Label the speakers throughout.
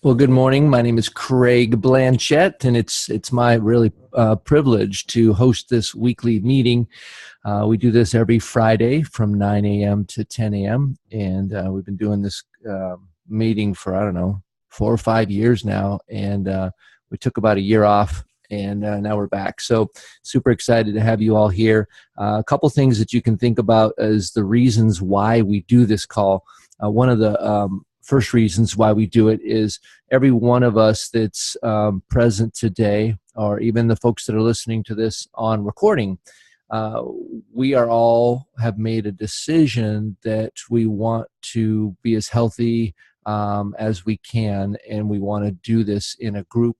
Speaker 1: Well, good morning. My name is Craig Blanchette, and it's my really privilege to host this weekly meeting. We do this every Friday from 9 a.m. to 10 a.m., and we've been doing this meeting for, 4 or 5 years now, and we took about a year off, and now we're back. So super excited to have you all here. A couple things that you can think about as the reasons why we do this call. One of the first reasons why we do it is every one of us that's present today, or even the folks that are listening to this on recording, we are all have made a decision that we want to be as healthy as we can, and we want to do this in a group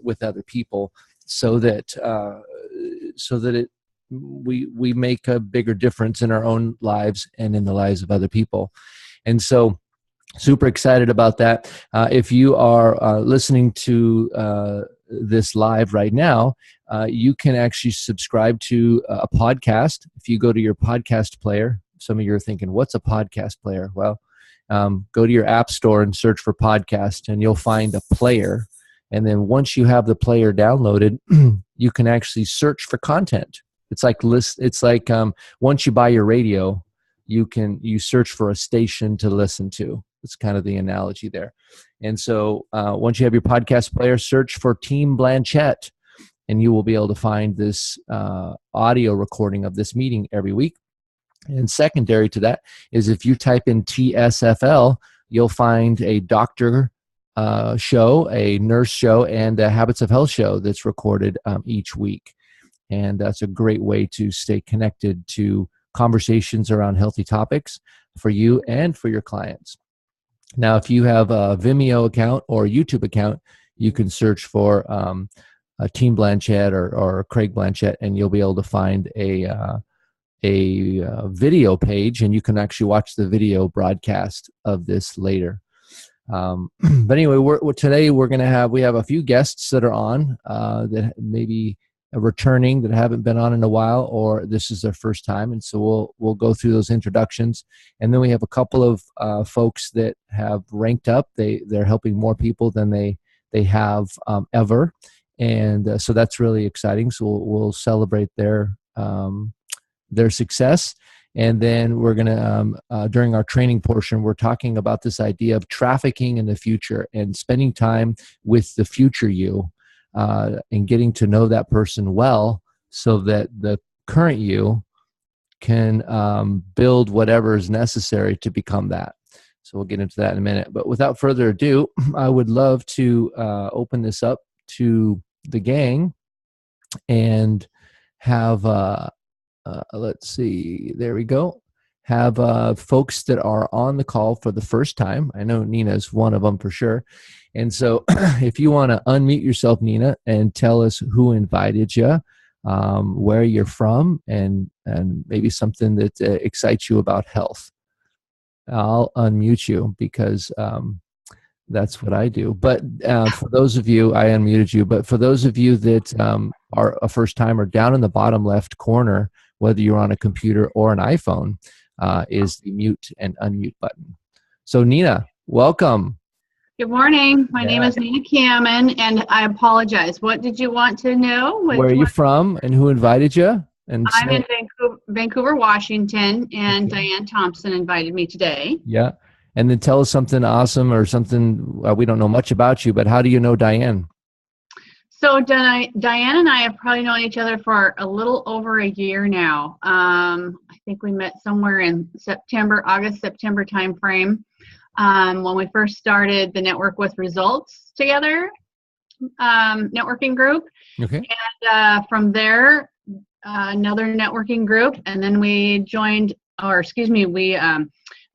Speaker 1: with other people, so that we make a bigger difference in our own lives and in the lives of other people. And so super excited about that. If you are listening to this live right now, you can actually subscribe to a podcast. If you go to your podcast player, some of you are thinking, what's a podcast player? Well, go to your app store and search for podcast, and you'll find a player. And then once you have the player downloaded, you can actually search for content. It's like once you buy your radio, you search for a station to listen to. It's kind of the analogy there. And so once you have your podcast player, search for Team Blanchette, and you will be able to find this audio recording of this meeting every week. And secondary to that is if you type in TSFL, you'll find a doctor show, a nurse show, and a Habits of Health show that's recorded each week. And that's a great way to stay connected to conversations around healthy topics for you and for your clients. Now, if you have a Vimeo account or a YouTube account, you can search for a Team Blanchette or Craig Blanchette, and you'll be able to find a video page, and you can actually watch the video broadcast of this later. But anyway, today we have a few guests that are on that maybe returning that haven't been on in a while, or this is their first time, and so we'll go through those introductions, and then we have a couple of folks that have ranked up. They're helping more people than they have ever, and so that's really exciting. So we'll celebrate their success, and then we're gonna during our training portion, we're talking about this idea of trafficking in the future and spending time with the future you. And getting to know that person well, so that the current you can build whatever is necessary to become that. So we'll get into that in a minute. But without further ado, I would love to open this up to the gang and have, let's see, there we go. Have folks that are on the call for the first time. I know Nina's one of them for sure. And so if you want to unmute yourself, Nina, and tell us who invited you, where you're from, and maybe something that excites you about health. I'll unmute you because that's what I do. But for those of you, I unmuted you, but for those of you that are a first timer, down in the bottom left corner, whether you're on a computer or an iPhone, is the mute and unmute button. So Nina, welcome.
Speaker 2: Good morning. My name is Nina Kamen, and I apologize. What did you want to know?
Speaker 1: Where are you from, and who invited you? And
Speaker 2: I'm in Vancouver, Washington, and
Speaker 1: Okay.
Speaker 2: Diane Thompson invited me today.
Speaker 1: Yeah. And then tell us something awesome or something, we don't know much about you, but how do you know Diane?
Speaker 2: So Diane and I have probably known each other for a little over a year now. I think we met somewhere in August-September timeframe. When we first started the Network with Results together networking group.
Speaker 1: Okay.
Speaker 2: And from there, another networking group, and then we joined, we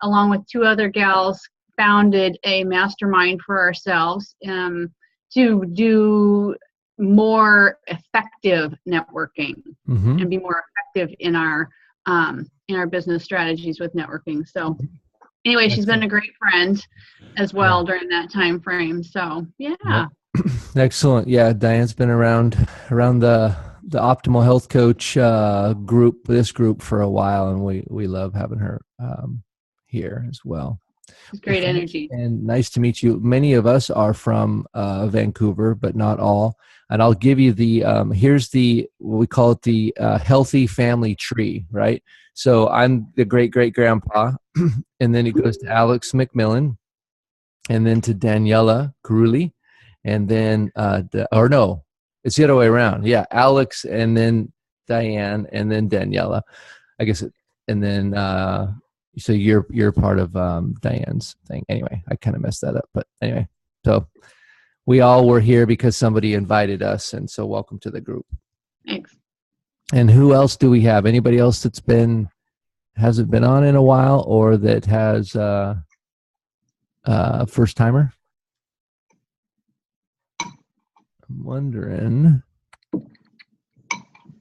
Speaker 2: along with two other gals founded a mastermind for ourselves to do more effective networking and be more effective in our business strategies with networking. So anyway, she's been a great friend as well during that time frame. So yeah.
Speaker 1: Excellent. Yeah, Diane's been around the Optimal Health Coach group for a while, and we love having her here as well.
Speaker 2: It's great energy.
Speaker 1: And nice to meet you. Many of us are from Vancouver, but not all. And I'll give you the here's the what we call it, the healthy family tree, right? So I'm the great great grandpa, and then it goes to Alex McMillan, and then to Daniela Carulli, and then or no, it's the other way around. Yeah, Alex, and then Diane, and then Daniela. I guess and then so you're part of Diane's thing. Anyway, I kind of messed that up, but anyway, so we all were here because somebody invited us, and so welcome to the group.
Speaker 2: Thanks.
Speaker 1: And who else do we have? Anybody else that's hasn't been on in a while, or that has first timer? I'm wondering.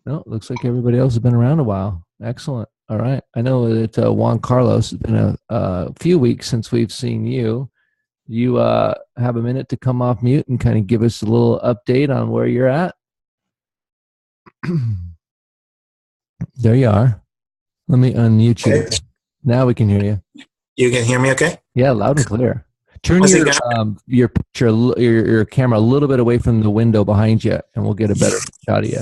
Speaker 1: No, looks like everybody else has been around a while. Excellent. All right. I know that Juan Carlos, has been a few weeks since we've seen you. You have a minute to come off mute and kind of give us a little update on where you're at? There you are. Let me unmute you. Okay. Now we can hear you.
Speaker 3: You can hear me okay?
Speaker 1: Yeah, loud and clear. Turn your picture, your camera a little bit away from the window behind you, and we'll get a better shot of you.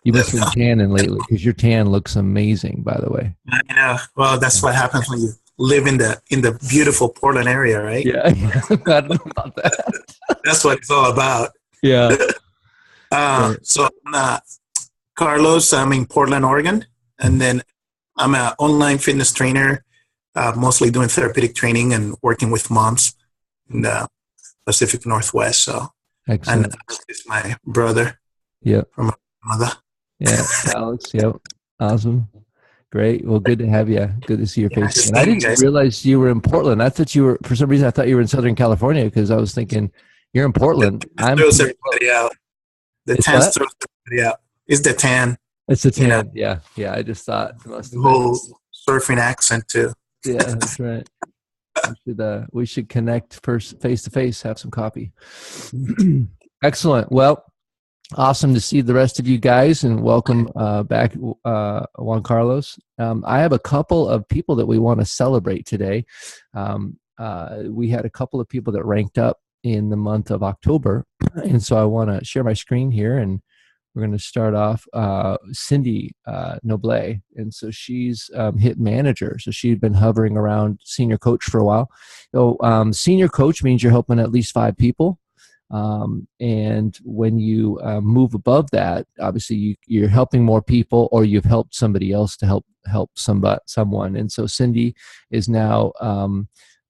Speaker 1: You must have been tanning lately, because your tan looks amazing, by the way.
Speaker 3: I know. Well, that's what happens when you live in the beautiful Portland area, right?
Speaker 1: Yeah, I don't know about that.
Speaker 3: That's what it's all about.
Speaker 1: Yeah.
Speaker 3: So I'm Carlos. I'm in Portland, Oregon, and then I'm an online fitness trainer, mostly doing therapeutic training and working with moms in the Pacific Northwest. So,
Speaker 1: excellent.
Speaker 3: And Alex is my brother.
Speaker 1: Yeah.
Speaker 3: From my mother.
Speaker 1: Yeah, Alex. Yep. Awesome. Great. Well, good to have you. Good to see your face. And I didn't realize you were in Portland. I thought you were, for some reason, I thought you were in Southern California, because I was thinking you're in Portland.
Speaker 3: Throws everybody out. The tan throws everybody out. It's the tan.
Speaker 1: It's the tan. You know? Yeah. I just thought it must have
Speaker 3: the whole surfing accent too.
Speaker 1: Yeah, that's right. We should connect face to face, have some coffee. Excellent. Well, awesome to see the rest of you guys, and welcome back, Juan Carlos. I have a couple of people that we want to celebrate today. We had a couple of people that ranked up in the month of October, and so I want to share my screen here, and we're going to start off Cindy Noble, and so she's hit manager. So she'd been hovering around senior coach for a while. So senior coach means you're helping at least 5 people. And when you move above that, obviously you're helping more people, or you've helped somebody else to help someone. And so Cindy is now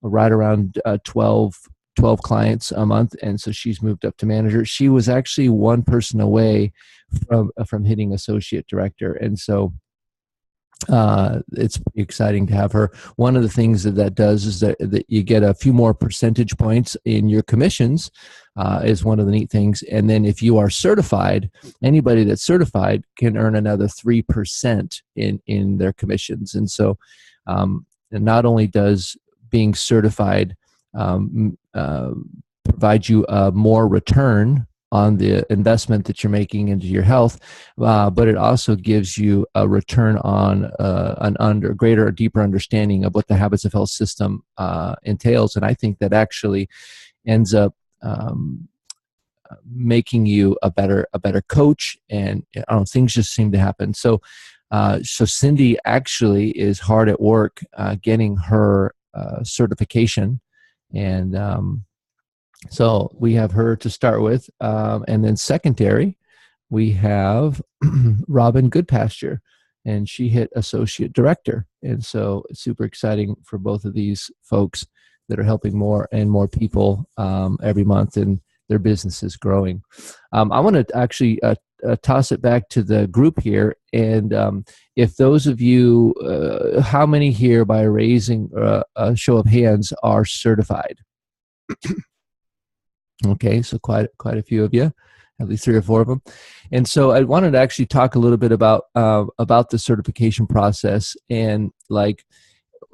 Speaker 1: right around 12 clients a month, and so she's moved up to manager. She was actually one person away from hitting associate director, and so it's pretty exciting to have her. One of the things that does is that you get a few more percentage points in your commissions, is one of the neat things. And then if you are certified, anybody that's certified can earn another 3% in their commissions. And so and not only does being certified provide you more return on the investment that you're making into your health, but it also gives you a return on greater or deeper understanding of what the habits of health system entails. And I think that actually ends up making you a better coach, and I don't know, things just seem to happen. So Cindy actually is hard at work getting her certification, and so we have her to start with, and then secondary, we have Robin Goodpasture, and she hit associate director. And so it's super exciting for both of these folks that are helping more and more people every month, and their business is growing. I want to actually toss it back to the group here, and if those of you, how many here by raising a show of hands are certified? Okay, so quite a few of you, at least 3 or 4 of them. And so I wanted to actually talk a little bit about the certification process, and like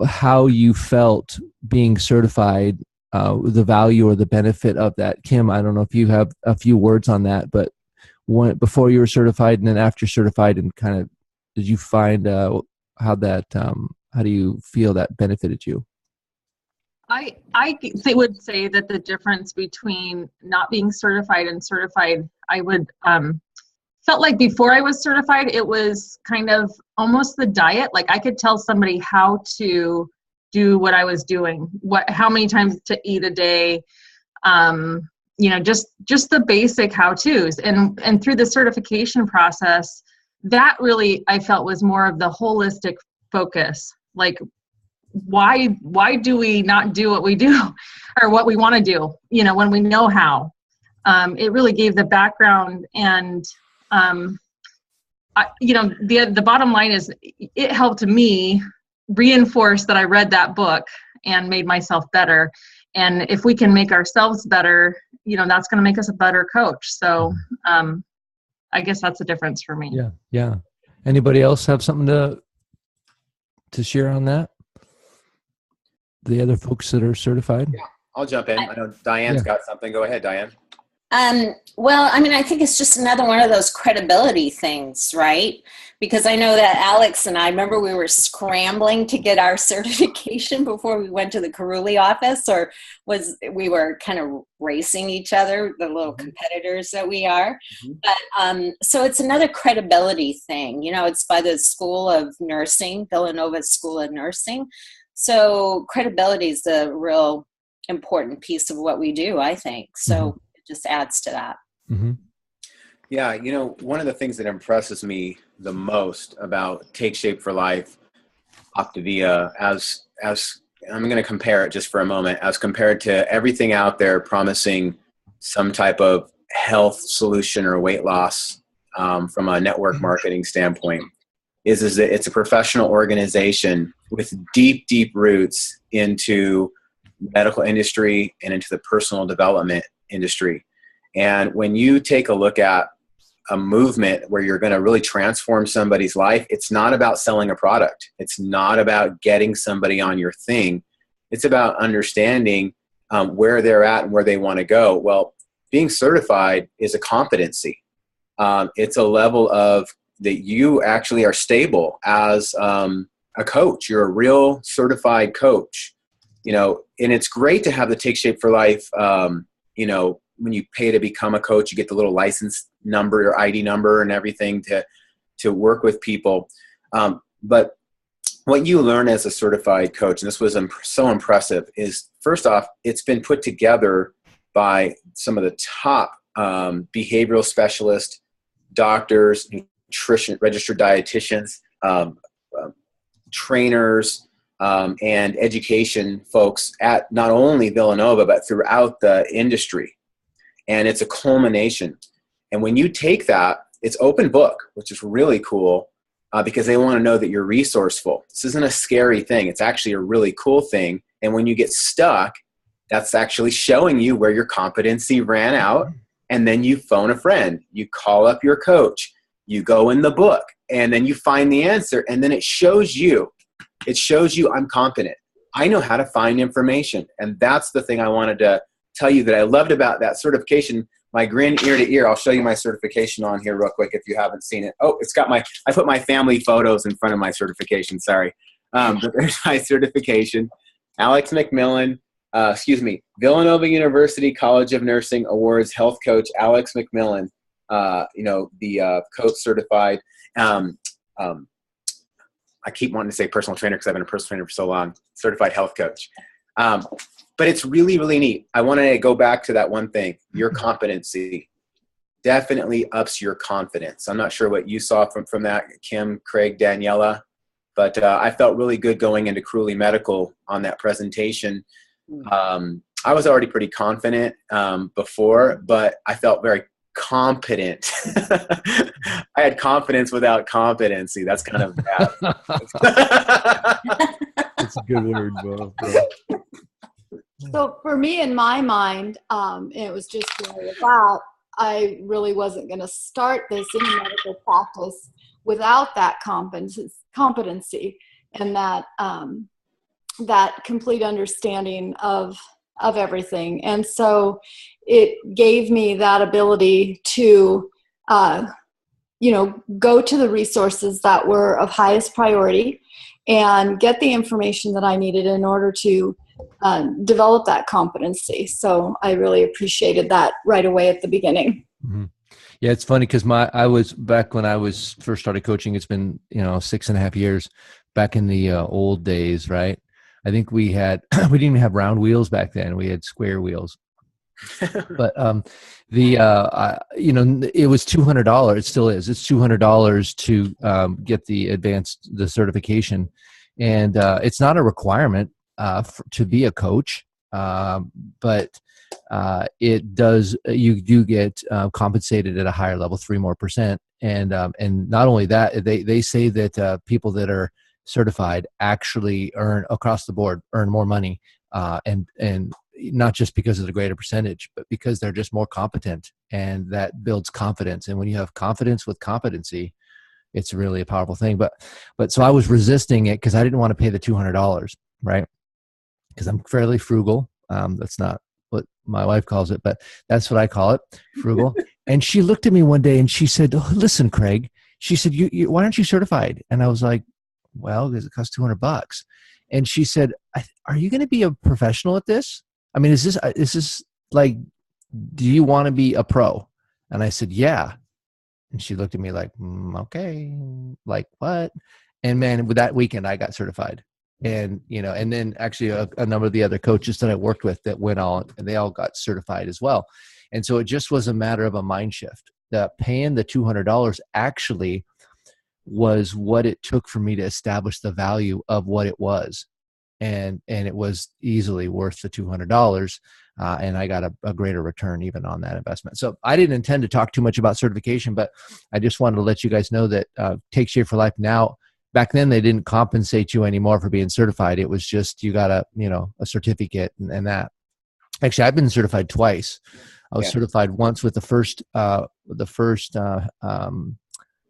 Speaker 1: how you felt being certified, the value or the benefit of that. Kim, I don't know if you have a few words on that, but before you were certified and then after certified, and kind of, did you find how do you feel that benefited you?
Speaker 4: would say that the difference between not being certified and certified, I would felt like before I was certified, it was kind of almost the diet. Like I could tell somebody how to do what I was doing, how many times to eat a day, just the basic how-tos. And through the certification process, that really I felt was more of the holistic focus. Like why do we not do what we do or what we want to do, when we know how? It really gave the background, and the bottom line is it helped me reinforce that I read that book and made myself better. And if we can make ourselves better, that's going to make us a better coach. So I guess that's the difference for me.
Speaker 1: Yeah. Anybody else have something to share on that? The other folks that are certified?
Speaker 5: Yeah, I'll jump in. I know Diane's got something. Go ahead, Diane.
Speaker 6: Well, I think it's just another one of those credibility things, right? Because I know that Alex and I remember we were scrambling to get our certification before we went to the Caruli office, or we were kind of racing each other, the little competitors that we are. But so it's another credibility thing. It's by the School of Nursing, Villanova School of Nursing. So credibility is the real important piece of what we do, I think. So it just adds to that.
Speaker 5: Yeah, one of the things that impresses me the most about Take Shape for Life, Octavia, as I'm going to compare it just for a moment, as compared to everything out there promising some type of health solution or weight loss from a network marketing standpoint, is that it's a professional organization with deep, deep roots into medical industry and into the personal development industry. And when you take a look at a movement where you're going to really transform somebody's life, it's not about selling a product. It's not about getting somebody on your thing. It's about understanding where they're at and where they want to go. Well, being certified is a competency. It's a level of that you actually are stable as a coach. You're a real certified coach, and it's great to have the Take Shape for Life. When you pay to become a coach, you get the little license number or ID number and everything to work with people. But what you learn as a certified coach, and this was so impressive, is first off, it's been put together by some of the top behavioral specialists, doctors, nutrition, registered dietitians, trainers, and education folks at not only Villanova, but throughout the industry. And it's a culmination. And when you take that, it's open book, which is really cool because they want to know that you're resourceful. This isn't a scary thing. It's actually a really cool thing. And when you get stuck, that's actually showing you where your competency ran out. And then you phone a friend, you call up your coach, you go in the book, and then you find the answer. And then it shows you I'm competent. I know how to find information. And that's the thing I wanted to tell you that I loved about that certification. My grin ear to ear. I'll show you my certification on here real quick if you haven't seen it. Oh, it's got I put my family photos in front of my certification. Sorry. But there's my certification. Alex McMillan, Villanova University College of Nursing Awards Health Coach Alex McMillan, the coach certified. I keep wanting to say personal trainer because I've been a personal trainer for so long, certified health coach. But it's really, really neat. I want to go back to that one thing. Your competency definitely ups your confidence. I'm not sure what you saw from that, Kim, Craig, Daniela, but I felt really good going into Caruli Medical on that presentation. I was already pretty confident before, but I felt very competent. I had confidence without competency. That's kind of bad.
Speaker 1: That's a good word, bro.
Speaker 7: So for me, in my mind, it was just about I really wasn't going to start this in medical practice without that competency and that that complete understanding of everything. And so it gave me that ability to, go to the resources that were of highest priority and get the information that I needed in order to develop that competency. So I really appreciated that right away at the beginning.
Speaker 1: Mm-hmm. Yeah, it's funny because I was back when I was first started coaching. It's been 6.5 years. Back in the old days, right? I think we didn't even have round wheels back then. We had square wheels. But it was $200. It still is. It's $200 to get the certification, and it's not a requirement to be a coach, but it does. You do get compensated at a higher level, 3% more, and not only that, they say that people that are certified actually earn across the board more money, and not just because of the greater percentage, but because they're just more competent, and that builds confidence. And when you have confidence with competency, it's really a powerful thing. But so I was resisting it because I didn't want to pay the $200, right? Because I'm fairly frugal. That's not what my wife calls it, but that's what I call it, frugal. And she looked at me one day and she said, "Oh, listen, Craig," she said, you why aren't you certified? And I was like, well, because it costs $200. And she said, "Are you going to be a professional at this? I mean, is this like, do you want to be a pro?" And I said, "Yeah." And she looked at me like, "Okay, like what?" And man, with that weekend, I got certified. And, and then actually a number of the other coaches that I worked with that went on, and they all got certified as well. And so it just was a matter of a mind shift. The paying the $200 actually was what it took for me to establish the value of what it was. And it was easily worth the $200. And I got a greater return even on that investment. So I didn't intend to talk too much about certification, but I just wanted to let you guys know that Take Shape for Life now, back then they didn't compensate you anymore for being certified. It was just, you got a certificate and that. Actually, I've been certified twice. I was certified once with the first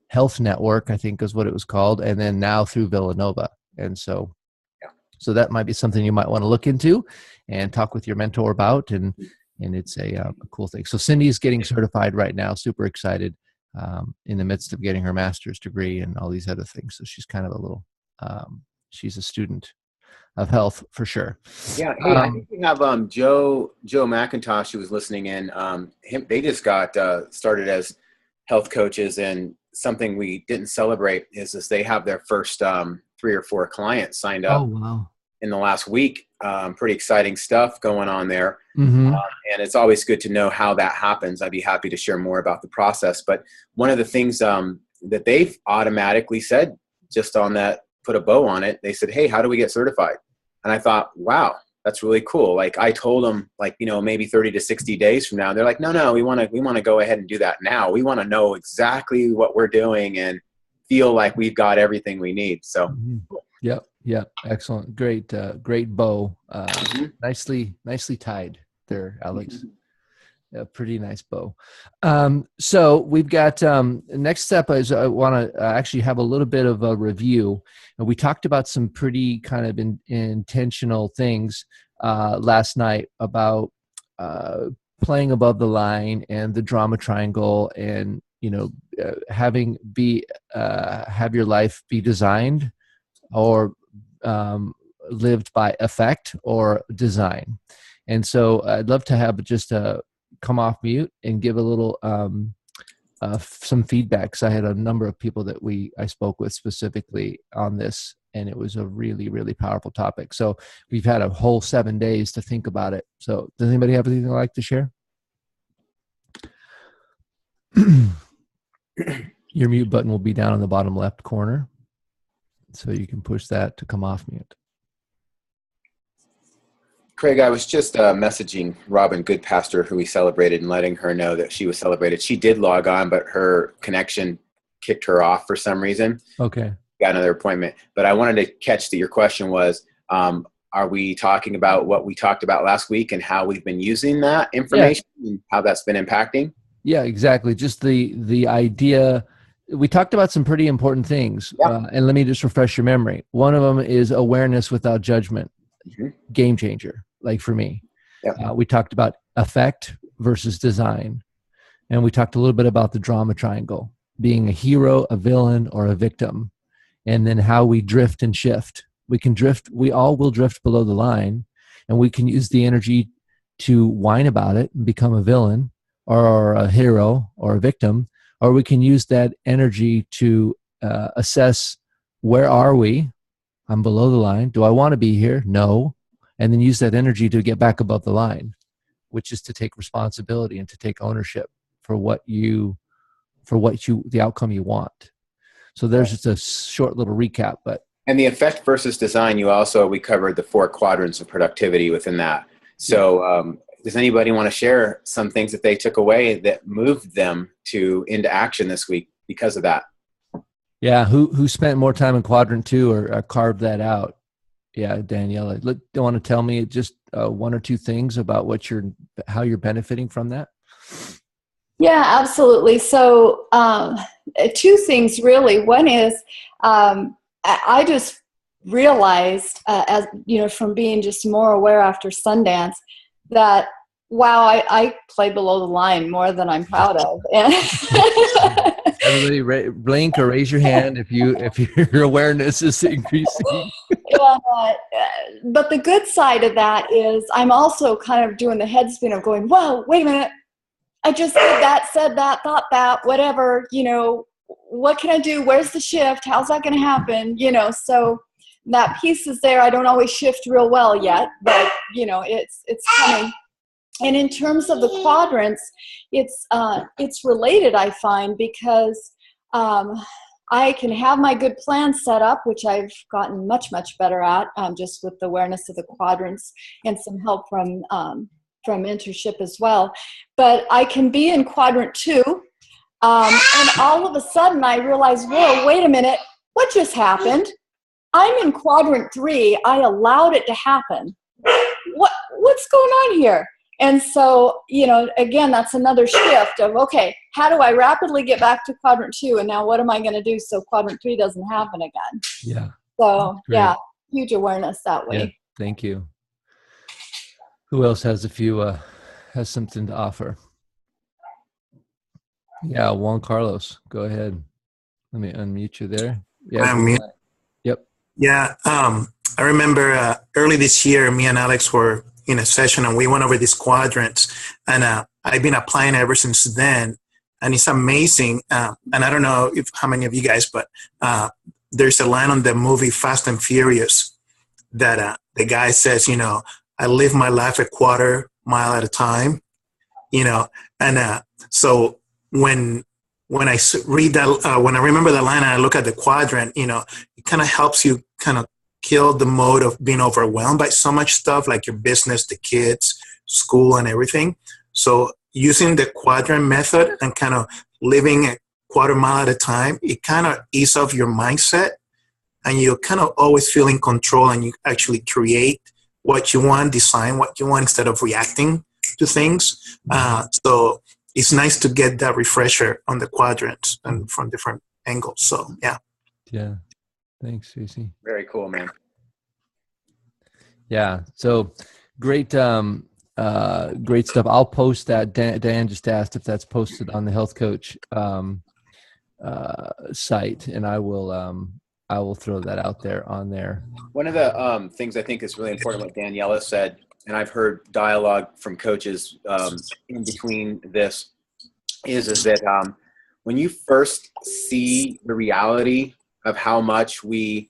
Speaker 1: Health Network, I think is what it was called. And then now through Villanova. And so that might be something you might want to look into and talk with your mentor about. And it's a cool thing. So Cindy is getting certified right now, super excited, in the midst of getting her master's degree and all these other things. So she's kind of a little, she's a student of health for sure.
Speaker 5: Yeah. Hey, I think we have Joe McIntosh, who was listening in. They just got started as health coaches, and something we didn't celebrate is they have their first 3 or 4 clients signed up.
Speaker 1: Oh, wow.
Speaker 5: In the last week. Pretty exciting stuff going on there.
Speaker 1: Mm-hmm.
Speaker 5: And it's always good to know how that happens. I'd be happy to share more about the process. But one of the things that they've automatically said, just on that, put a bow on it, they said, "Hey, how do we get certified?" And I thought, wow, that's really cool. Like I told them, like, maybe 30 to 60 days from now. They're like, no, we want to go ahead and do that now. We want to know exactly what we're doing and feel like we've got everything we need. So
Speaker 1: Yep. Excellent. Great bow. Nicely tied there, Alex. A pretty nice bow. So we've got, next step is I want to actually have a little bit of a review. And we talked about some pretty kind of intentional things last night about playing above the line and the drama triangle, and have your life be designed or lived by effect or design. And so I'd love to have just come off mute and give a little some feedback, because I had a number of people that I spoke with specifically on this, and it was a really, really powerful topic. So we've had a whole 7 days to think about it. So does anybody have anything they'd like to share? Your mute button will be down in the bottom left corner, so you can push that to come off mute.
Speaker 5: Craig, I was just messaging Robin Goodpastor, who we celebrated, and letting her know that she was celebrated. She did log on, but her connection kicked her off for some reason.
Speaker 1: Okay.
Speaker 5: Got another appointment. But I wanted to catch that your question was, are we talking about what we talked about last week and how we've been using that information and how that's been impacting? Yeah,
Speaker 1: exactly. Just the idea. We talked about some pretty important things.
Speaker 5: Yeah.
Speaker 1: And let me just refresh your memory. One of them is awareness without judgment.
Speaker 5: Mm-hmm.
Speaker 1: Game changer, like for me.
Speaker 5: Yeah.
Speaker 1: We talked about effect versus design. And we talked a little bit about the drama triangle, being a hero, a villain, or a victim. And then how we drift and shift. We all will drift below the line. And we can use the energy to whine about it and become a villain or a hero or a victim, or we can use that energy to assess, where are we? I'm below the line. Do I want to be here? No. And then use that energy to get back above the line, which is to take responsibility and to take ownership for the outcome you want. So there's just a short little recap, but.
Speaker 5: And the effect versus design, we covered the 4 quadrants of productivity within that. So does anybody want to share some things that they took away that moved them into action this week because of that?
Speaker 1: Yeah. Who spent more time in quadrant 2 or carved that out? Yeah. Danielle, do you want to tell me just 1 or 2 things about how you're benefiting from that?
Speaker 7: Yeah, absolutely. So 2 things really. One is I just realized, as you know, from being just more aware after Sundance, that wow, I play below the line more than I'm proud of.
Speaker 1: Everybody, blink or raise your hand if your awareness is increasing.
Speaker 7: Yeah, but the good side of that is I'm also kind of doing the head spin of going, whoa, wait a minute. I just did that, said that, thought that, whatever, you know, what can I do? Where's the shift? How's that going to happen? You know, so that piece is there. I don't always shift real well yet, but you know, it's coming. And in terms of the quadrants, it's related, I find, because I can have my good plan set up, which I've gotten much, much better at, just with the awareness of the quadrants and some help from mentorship as well. But I can be in quadrant 2, and all of a sudden I realize, whoa, wait a minute, what just happened? I'm in quadrant 3. I allowed it to happen. What's going on here? And so, you know, again, that's another shift of, okay, how do I rapidly get back to quadrant 2? And now what am I going to do so quadrant 3 doesn't happen again?
Speaker 1: Yeah.
Speaker 7: So, yeah, huge awareness that way.
Speaker 1: Yeah, thank you. Who else has has something to offer? Yeah, Juan Carlos, go ahead. Let me unmute you there. Yeah. Yep.
Speaker 3: Yeah. I remember early this year, me and Alex were in a session and we went over these quadrants, and I've been applying ever since then. And it's amazing. And I don't know how many of you guys, but there's a line on the movie Fast and Furious that the guy says, you know, I live my life a quarter mile at a time, you know. And so when I read that, when I remember that line and I look at the quadrant, you know, it kind of helps you kind of kill the mode of being overwhelmed by so much stuff, like your business, the kids, school, and everything. So using the quadrant method and kind of living a quarter mile at a time, it kind of ease off your mindset, and you kind of always feel in control, and you actually create what you want, design what you want instead of reacting to things. So it's nice to get that refresher on the quadrants and from different angles. So, yeah.
Speaker 1: Yeah. Thanks, Tracy.
Speaker 5: Very cool, man.
Speaker 1: Yeah. So great, great stuff. I'll post that. Dan just asked if that's posted on the Health Coach site, and I will throw that out there on there.
Speaker 5: One of the things I think is really important, what Daniela said, and I've heard dialogue from coaches in between this, is that when you first see the reality of how much we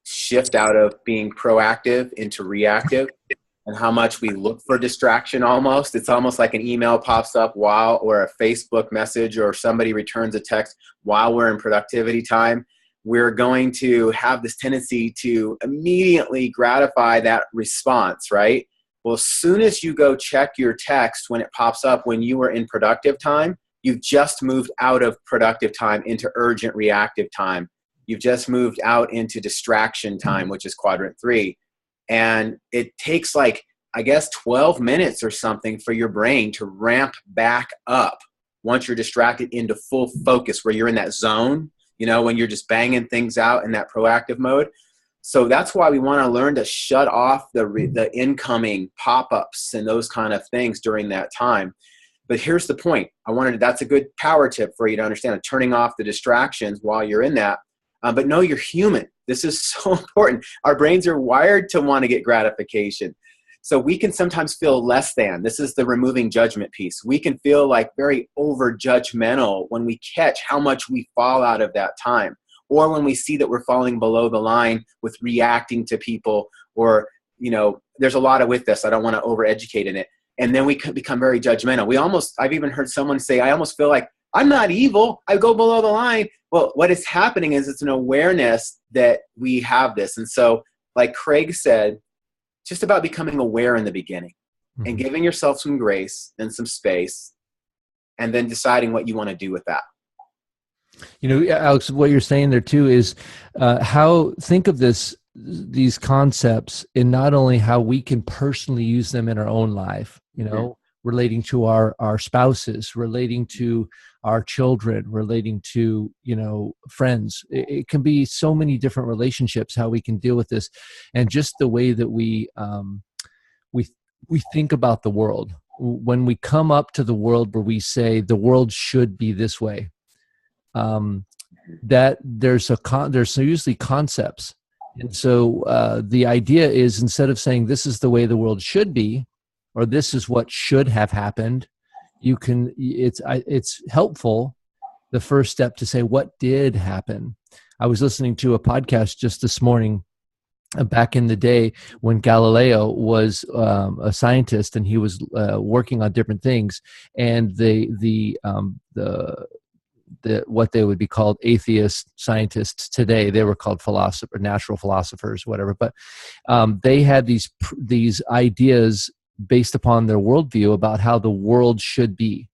Speaker 5: shift out of being proactive into reactive, and how much we look for distraction almost. It's almost like an email pops up or a Facebook message or somebody returns a text while we're in productivity time. We're going to have this tendency to immediately gratify that response, right? Well, as soon as you go check your text when it pops up when you were in productive time, you've just moved out of productive time into urgent reactive time. You've just moved out into distraction time, which is quadrant 3. And it takes 12 minutes or something for your brain to ramp back up once you're distracted into full focus, where you're in that zone, you know, when you're just banging things out in that proactive mode. So that's why we want to learn to shut off the incoming pop-ups and those kind of things during that time. But here's the point. That's a good power tip for you to understand, turning off the distractions while you're in that. But know you're human. This is so important. Our brains are wired to want to get gratification. So we can sometimes feel less than. This is the removing judgment piece. We can feel like very over judgmental when we catch how much we fall out of that time, or when we see that we're falling below the line with reacting to people, or, there's a lot with this. I don't want to overeducate in it. And then we could become very judgmental. I've even heard someone say, I almost feel like I'm not evil. I go below the line. Well, what is happening is it's an awareness that we have this. And so, like Craig said, just about becoming aware in the beginning and giving yourself some grace and some space, and then deciding what you want to do with that.
Speaker 1: Alex, what you're saying there too is think of these concepts in not only how we can personally use them in our own life, relating to our spouses, relating to our children, relating to, friends. It can be so many different relationships, how we can deal with this, and just the way that we think about the world. When we come up to the world where we say the world should be this way, that there's usually concepts. And so the idea is, instead of saying this is the way the world should be, or this is what should have happened, it's helpful, the first step, to say what did happen. I was listening to a podcast just this morning, back in the day when Galileo was a scientist, and he was working on different things, and what they would be called atheist scientists today, they were called natural philosophers, whatever. But they had these ideas based upon their worldview about how the world should be.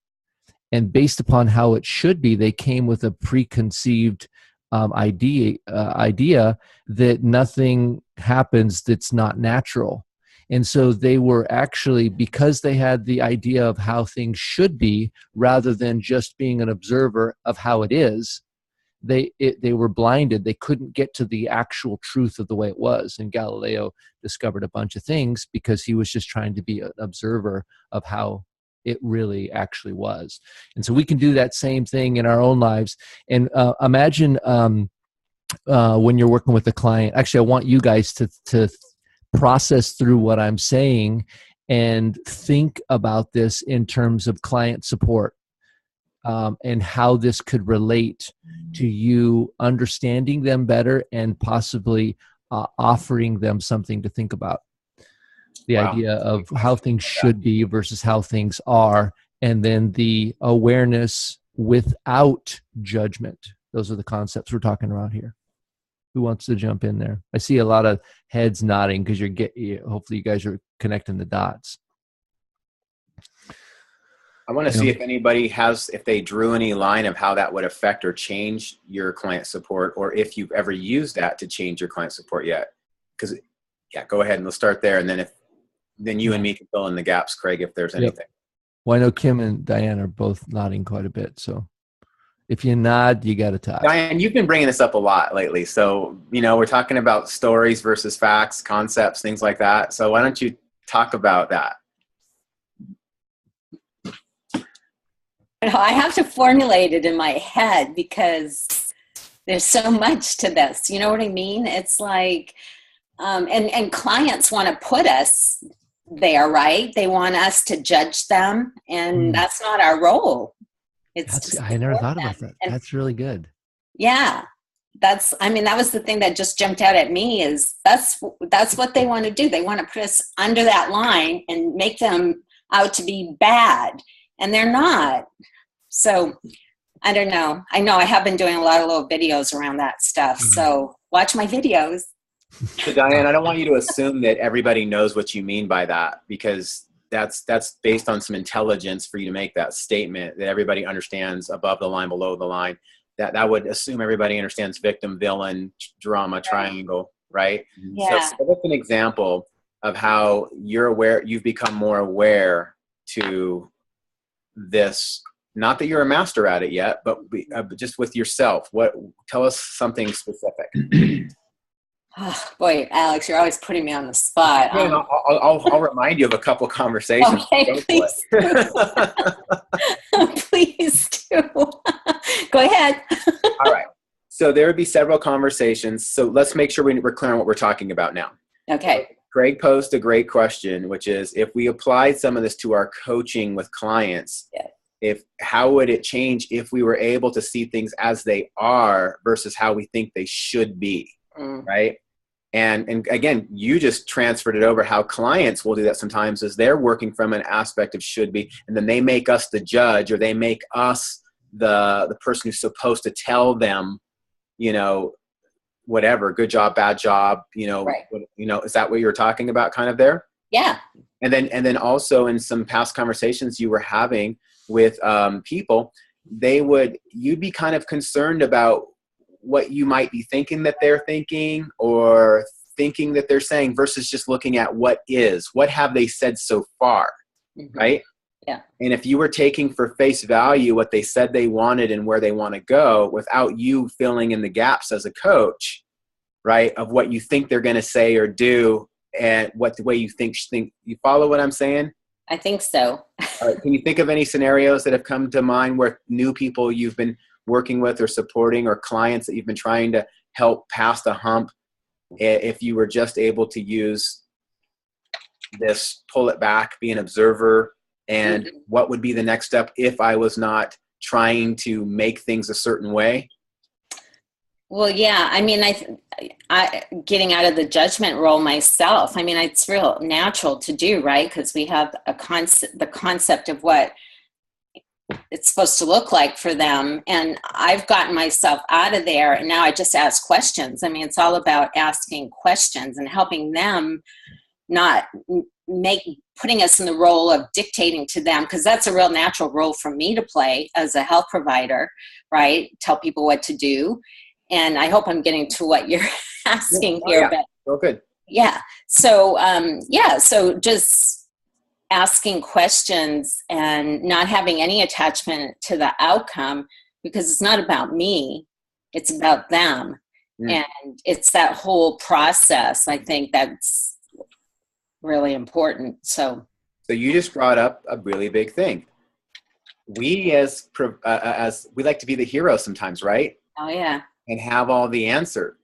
Speaker 1: And based upon how it should be, they came with a preconceived idea that nothing happens that's not natural. And so they were actually, because they had the idea of how things should be, rather than just being an observer of how it is, they were blinded. They couldn't get to the actual truth of the way it was. And Galileo discovered a bunch of things because he was just trying to be an observer of how it really actually was. And so we can do that same thing in our own lives. And imagine when you're working with a client. Actually, I want you guys to process through what I'm saying and think about this in terms of client support, and how this could relate to you understanding them better and possibly offering them something to think about. The idea of how things should be versus how things are, and then the awareness without judgment. Those are the concepts we're talking around here. Who wants to jump in there? I see a lot of heads nodding because hopefully you guys are connecting the dots.
Speaker 5: I want to see if anybody if they drew any line of how that would affect or change your client support, or if you've ever used that to change your client support yet. Because, go ahead and we'll start there. And then you and me can fill in the gaps, Craig, if there's anything.
Speaker 1: Well, I know Kim and Diane are both nodding quite a bit. So if you nod, you got to talk.
Speaker 5: Diane, you've been bringing this up a lot lately. So, we're talking about stories versus facts, concepts, things like that. So why don't you talk about that?
Speaker 6: I have to formulate it in my head because there's so much to this. You know what I mean? It's like, and clients want to put us there, right? They want us to judge them, and that's not our role.
Speaker 1: I never thought about that. And that's really good.
Speaker 6: Yeah. That was the thing that just jumped out at me, is that's what they want to do. They want to put us under that line and make them out to be bad, and they're not. So I don't know. I know I have been doing a lot of little videos around that stuff. So watch my videos.
Speaker 5: So Diane, I don't want you to assume that everybody knows what you mean by that, because that's based on some intelligence for you to make that statement that everybody understands above the line, below the line. That would assume everybody understands victim, villain, drama, triangle, right?
Speaker 6: Yeah.
Speaker 5: So that's an example of how you've become more aware to this. Not that you're a master at it yet, but just with yourself. Tell us something specific.
Speaker 6: Oh, boy, Alex, you're always putting me on the spot.
Speaker 5: Yeah, I'll remind you of a couple conversations.
Speaker 6: Okay, please do. Please do. Go ahead.
Speaker 5: All right. So there would be several conversations. So let's make sure we're clear on what we're talking about now.
Speaker 6: Okay.
Speaker 5: Greg posed a great question, which is, if we applied some of this to our coaching with clients, how would it change if we were able to see things as they are versus how we think they should be, right? And again, you just transferred it over. How clients will do that sometimes is they're working from an aspect of should be, and then they make us the judge, or they make us the person who's supposed to tell them, you know, whatever, good job, bad job, you know,
Speaker 6: Right.
Speaker 5: Is that what you were talking about kind of there?
Speaker 6: Yeah.
Speaker 5: And then also in some past conversations you were having with people, you'd be kind of concerned about what you might be thinking that they're thinking, or thinking that they're saying, versus just looking at what have they said so far, right?
Speaker 6: Yeah.
Speaker 5: And if you were taking for face value what they said they wanted and where they want to go, without you filling in the gaps as a coach, right, of what you think they're going to say or do, and what the way you think, you follow what I'm saying?
Speaker 6: I think so.
Speaker 5: All right, can you think of any scenarios that have come to mind where new people you've been working with or supporting, or clients that you've been trying to help pass the hump, if you were just able to use this, pull it back, be an observer, and what would be the next step if I was not trying to make things a certain way?
Speaker 6: Well, yeah. I mean, I getting out of the judgment role myself. I mean, it's real natural to do, right? Because we have the concept of what it's supposed to look like for them. And I've gotten myself out of there, and now I just ask questions. I mean, it's all about asking questions and helping them, not putting us in the role of dictating to them, because that's a real natural role for me to play as a health provider, right? Tell people what to do. And I hope I'm getting to what you're asking here.
Speaker 5: Yeah.
Speaker 6: But
Speaker 5: Oh, good.
Speaker 6: yeah. So, so just asking questions and not having any attachment to the outcome, because it's not about me, it's about them. And it's that whole process. I think that's really important. So
Speaker 5: you just brought up a really big thing. We as we like to be the hero sometimes, right?
Speaker 6: Oh yeah.
Speaker 5: And have all the answer.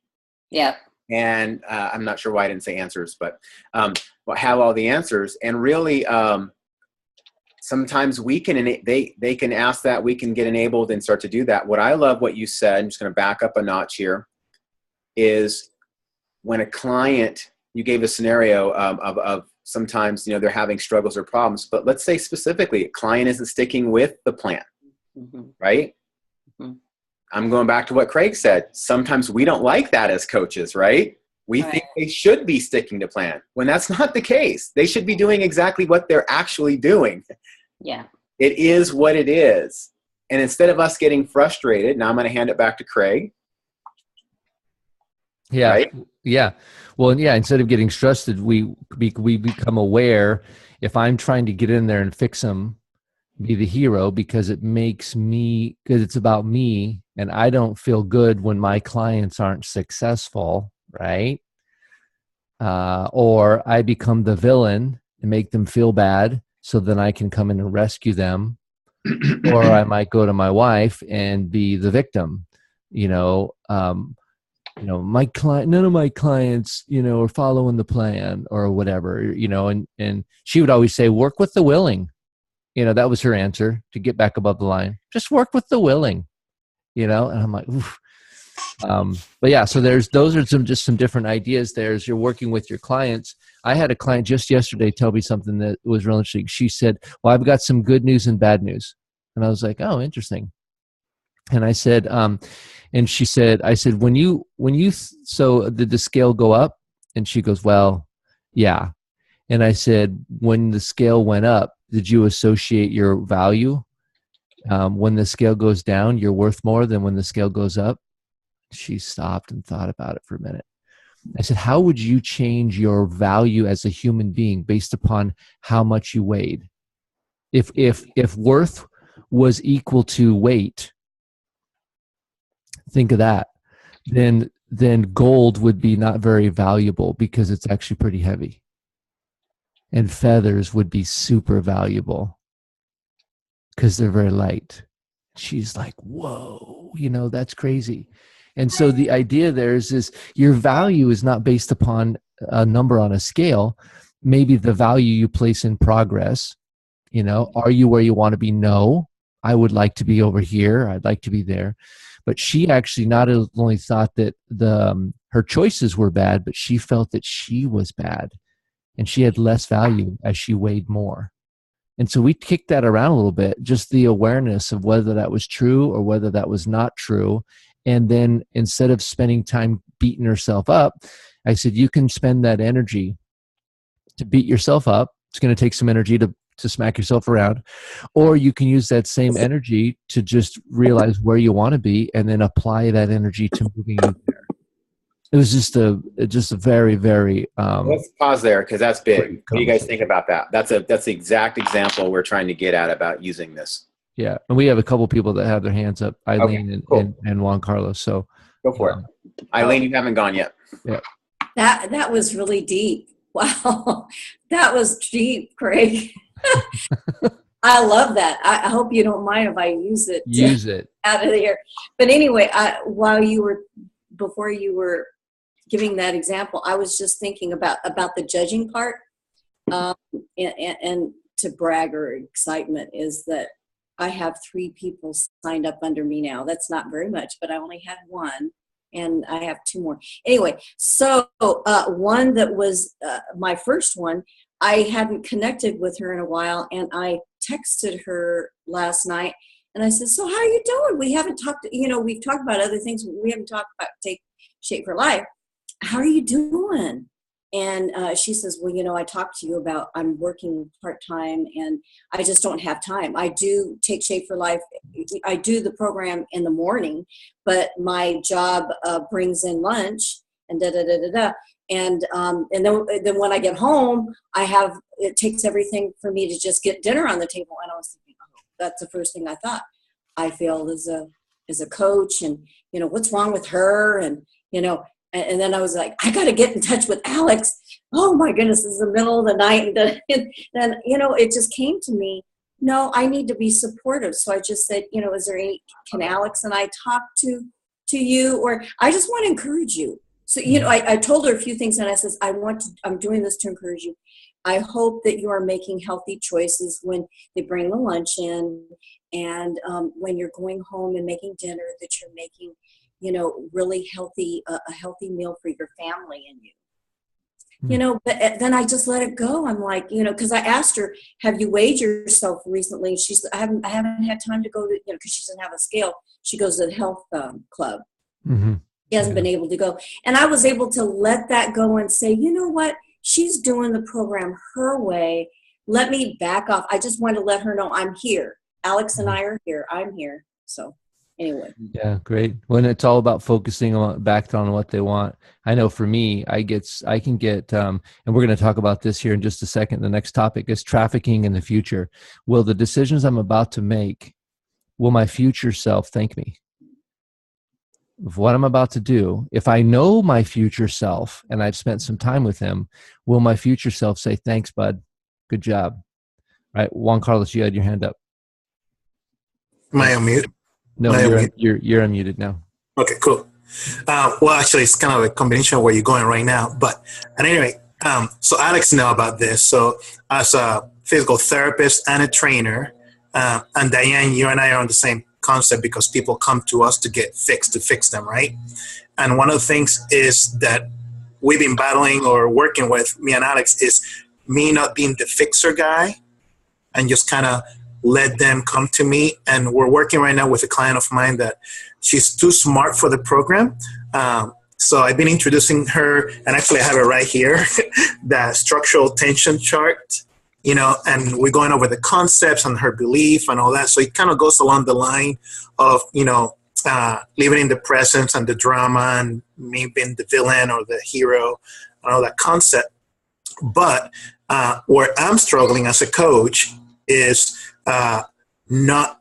Speaker 6: Yep.
Speaker 5: And I'm not sure why I didn't say answers, but have all the answers. And really, sometimes they can ask that, we can get enabled and start to do that. What I love what you said, I'm just going to back up a notch here, is when a client, you gave a scenario of sometimes, they're having struggles or problems, but let's say specifically, a client isn't sticking with the plan, right? I'm going back to what Craig said. Sometimes we don't like that as coaches, right? We think they should be sticking to plan, when that's not the case. They should be doing exactly what they're actually doing.
Speaker 6: Yeah.
Speaker 5: It is what it is. And instead of us getting frustrated, now I'm going to hand it back to Craig.
Speaker 1: Yeah.
Speaker 5: Right?
Speaker 1: Yeah. Well, yeah, instead of getting stressed, we become aware. If I'm trying to get in there and fix them, be the hero, because it's about me, and I don't feel good when my clients aren't successful, right? Or I become the villain and make them feel bad, so then I can come in and rescue them. Or I might go to my wife and be the victim. My client, none of my clients, are following the plan or whatever, and she would always say, work with the willing. That was her answer to get back above the line. Just work with the willing, and I'm like, oof. But yeah, so those are some different ideas there as you're working with your clients. I had a client just yesterday tell me something that was really interesting. She said, well, I've got some good news and bad news. And I was like, oh, interesting. And I said, and she said, I said, so did the scale go up? And she goes, well, yeah. And I said, when the scale went up, did you associate your value? When the scale goes down, you're worth more than when the scale goes up? She stopped and thought about it for a minute. I said, how would you change your value as a human being based upon how much you weighed? If worth was equal to weight, think of that. Then gold would be not very valuable, because it's actually pretty heavy. And feathers would be super valuable because they're very light. She's like, whoa, that's crazy. And so the idea there is your value is not based upon a number on a scale, maybe the value you place in progress, are you where you want to be? No, I would like to be over here. I'd like to be there. But she actually not only thought that her choices were bad, but she felt that she was bad and she had less value as she weighed more. And so we kicked that around a little bit, just the awareness of whether that was true or whether that was not true. And then instead of spending time beating herself up, I said, you can spend that energy to beat yourself up. It's going to take some energy to smack yourself around. Or you can use that same energy to just realize where you want to be and then apply that energy to moving you there. It was just a very, very
Speaker 5: let's pause there, because that's big. What do you guys think about that? That's the exact example we're trying to get at about using this.
Speaker 1: Yeah, and we have a couple people that have their hands up, Eileen and Juan Carlos. So
Speaker 5: go for it. Eileen, you haven't gone yet.
Speaker 1: Yeah.
Speaker 6: That was really deep. Wow, that was deep, Craig. I love that. I hope you don't mind if I use it.
Speaker 1: Use it
Speaker 6: out of here. But anyway, before you were giving that example, I was just thinking about the judging part, and to brag or excitement is that I have 3 people signed up under me now. That's not very much, but I only had 1. And I have 2 more. Anyway, so one that was my first one, I hadn't connected with her in a while, and I texted her last night, and I said, so how are you doing? We haven't talked, we've talked about other things. We haven't talked about Take Shape for Life. How are you doing? And she says, well, I talked to you about I'm working part-time and I just don't have time. I do Take Shape for Life. I do the program in the morning, but my job brings in lunch and da-da-da-da-da. And then when I get home, it takes everything for me to just get dinner on the table. And I was thinking, oh, that's the first thing I thought. I feel as a coach and, what's wrong with her? And, and then I was like, I got to get in touch with Alex. Oh my goodness, it's the middle of the night. And then, it just came to me, no, I need to be supportive. So I just said, can Alex and I talk to you? Or I just want to encourage you. So, I told her a few things and I says, I'm doing this to encourage you. I hope that you are making healthy choices when they bring the lunch in and when you're going home and making dinner, that you're making really healthy, a healthy meal for your family and you. But then I just let it go. I'm like, because I asked her, have you weighed yourself recently? She's, I haven't had time to go to, because she doesn't have a scale. She goes to the health club.
Speaker 1: Mm-hmm.
Speaker 6: She hasn't been able to go. And I was able to let that go and say, you know what? She's doing the program her way. Let me back off. I just want to let her know I'm here. Alex and I are here. I'm here. So anyway.
Speaker 1: Yeah, great. When it's all about focusing back on what they want. I know for me, I can get, and we're going to talk about this here in just a second. The next topic is trafficking in the future. Will the decisions I'm about to make, will my future self thank me? Of what I'm about to do, if I know my future self and I've spent some time with him, will my future self say, thanks, bud, good job? Right. Juan Carlos, you had your hand up.
Speaker 3: Am I on mute?
Speaker 1: No, you're unmuted now.
Speaker 3: Okay, cool. Well, actually, it's kind of a combination of where you're going right now. But at any rate, so Alex know about this. So as a physical therapist and a trainer, and Diane, you and I are on the same concept because people come to us to get fixed, to fix them, right? And one of the things is that we've been battling or working with, me and Alex, is me not being the fixer guy and just kind of let them come to me. And we're working right now with a client of mine that she's too smart for the program. So I've been introducing her, and actually I have it right here, the structural tension chart, and we're going over the concepts and her belief and all that. So it kind of goes along the line of, living in the presence and the drama and me being the villain or the hero and all that concept. But where I'm struggling as a coach is not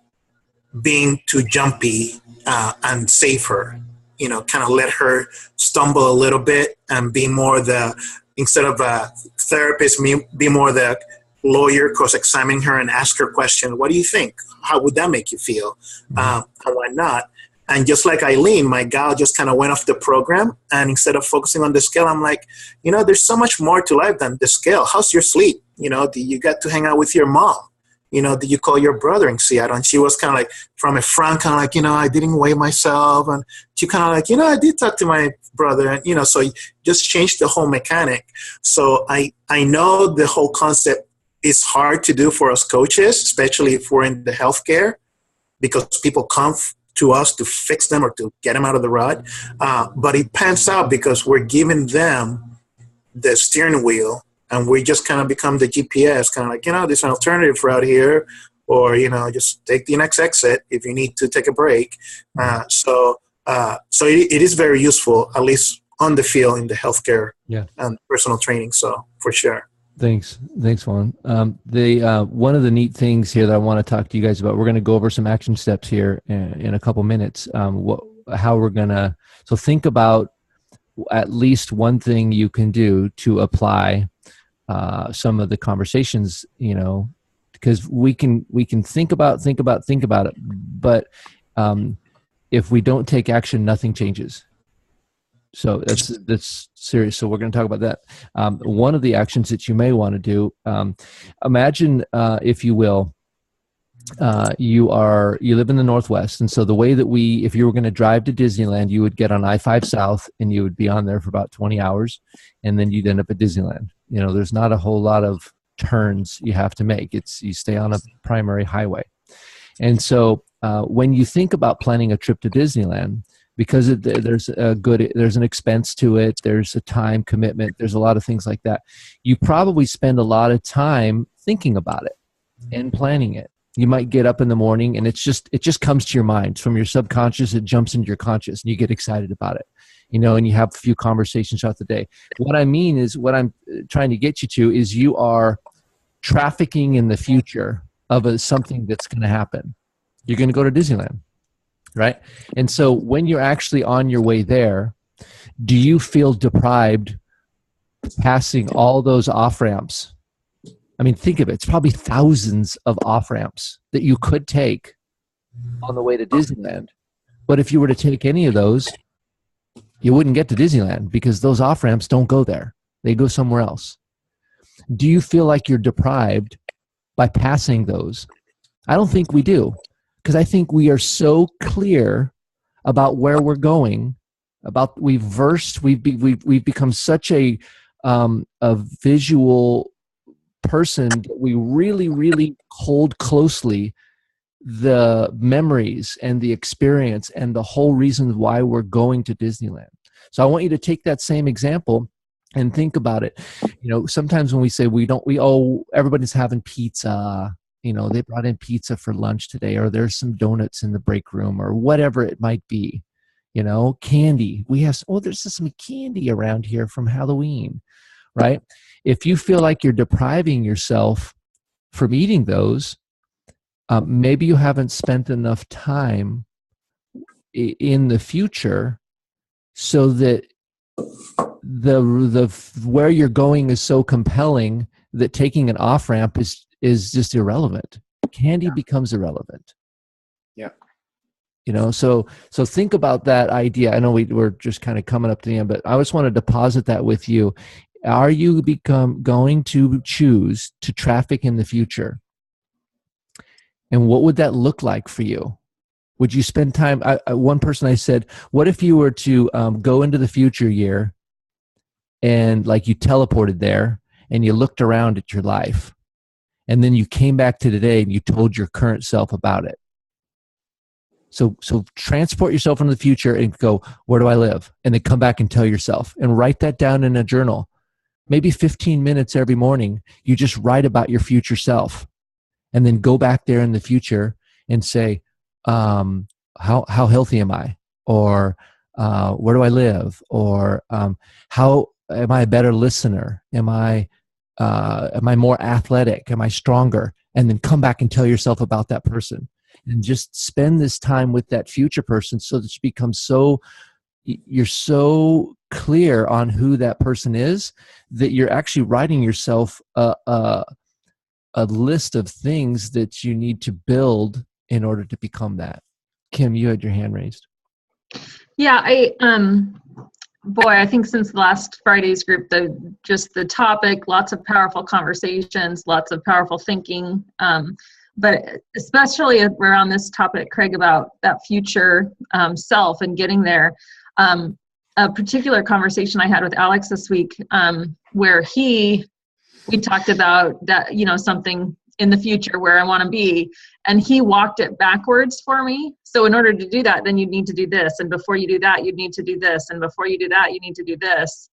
Speaker 3: being too jumpy and safer, kind of let her stumble a little bit and be more instead of a therapist, be more the lawyer, cross-examine her and ask her question, what do you think? How would that make you feel? And why not? And just like Eileen, my gal just kind of went off the program. And instead of focusing on the scale, I'm like, there's so much more to life than the scale. How's your sleep? Do you get to hang out with your mom? Did you call your brother in Seattle? And she was kind of like, from a front, kind of like, I didn't weigh myself. And she kind of like, I did talk to my brother. And, so you just changed the whole mechanic. So I know the whole concept is hard to do for us coaches, especially if we're in the healthcare, because people come to us to fix them or to get them out of the rut. But it pans out because we're giving them the steering wheel, and we just kind of become the GPS, kind of like, there's an alternative route here, or, just take the next exit if you need to take a break. So it is very useful, at least on the field in the healthcare and personal training. So for sure.
Speaker 1: Thanks, Juan. One of the neat things here that I want to talk to you guys about, we're going to go over some action steps here in a couple minutes. How we're going to, so think about at least one thing you can do to apply some of the conversations, because we can think about it, but if we don't take action, nothing changes. So that's serious. So we're going to talk about that. One of the actions that you may want to do, imagine, if you will, you live in the Northwest. And so the way that if you were going to drive to Disneyland, you would get on I-5 South and you would be on there for about 20 hours. And then you'd end up at Disneyland. There's not a whole lot of turns you have to make. You stay on a primary highway. And so when you think about planning a trip to Disneyland, because there's an expense to it, there's a time commitment, there's a lot of things like that. You probably spend a lot of time thinking about it and planning it. You might get up in the morning and it just comes to your mind. From your subconscious, it jumps into your conscious and you get excited about it, and you have a few conversations throughout the day. What I'm trying to get you to is you are trafficking in the future of something that's going to happen. You're going to go to Disneyland. Right? And so when you're actually on your way there, do you feel deprived passing all those off-ramps? I mean, think of it. It's probably thousands of off-ramps that you could take on the way to Disneyland. But if you were to take any of those, you wouldn't get to Disneyland because those off-ramps don't go there. They go somewhere else. Do you feel like you're deprived by passing those? I don't think we do. Because I think we are so clear about where we're going, we've become such a visual person that we really, really hold closely the memories and the experience and the whole reason why we're going to Disneyland. So I want you to take that same example and think about it. Sometimes when we say everybody's having pizza, they brought in pizza for lunch today, or there's some donuts in the break room, or whatever it might be. Candy. There's some candy around here from Halloween, right? If you feel like you're depriving yourself from eating those, maybe you haven't spent enough time in the future so that the where you're going is so compelling that taking an off-ramp is just irrelevant. Candy becomes irrelevant.
Speaker 5: Yeah.
Speaker 1: So think about that idea. I know we're just kind of coming up to the end, but I just want to deposit that with you. Are you going to choose to traffic in the future? And what would that look like for you? Would you spend time? One person I said, what if you were to go into the future year and like you teleported there and you looked around at your life? And then you came back to today and you told your current self about it. So transport yourself into the future and go, where do I live? And then come back and tell yourself and write that down in a journal. Maybe 15 minutes every morning, you just write about your future self. And then go back there in the future and say, how healthy am I? Or where do I live? Or how am I a better listener? Am I more athletic? Am I stronger? And then come back and tell yourself about that person. And just spend this time with that future person so that you're so clear on who that person is that you're actually writing yourself a list of things that you need to build in order to become that. Kim, you had your hand raised.
Speaker 4: Yeah, I think since last Friday's group, the topic, lots of powerful conversations, lots of powerful thinking, but especially around this topic, Craig, about that future self and getting there. A particular conversation I had with Alex this week, where we talked about that, something in the future where I want to be, and he walked it backwards for me. So in order to do that, then you need to do this, and before you do that, you need to do this, and before you do that, you need to do this.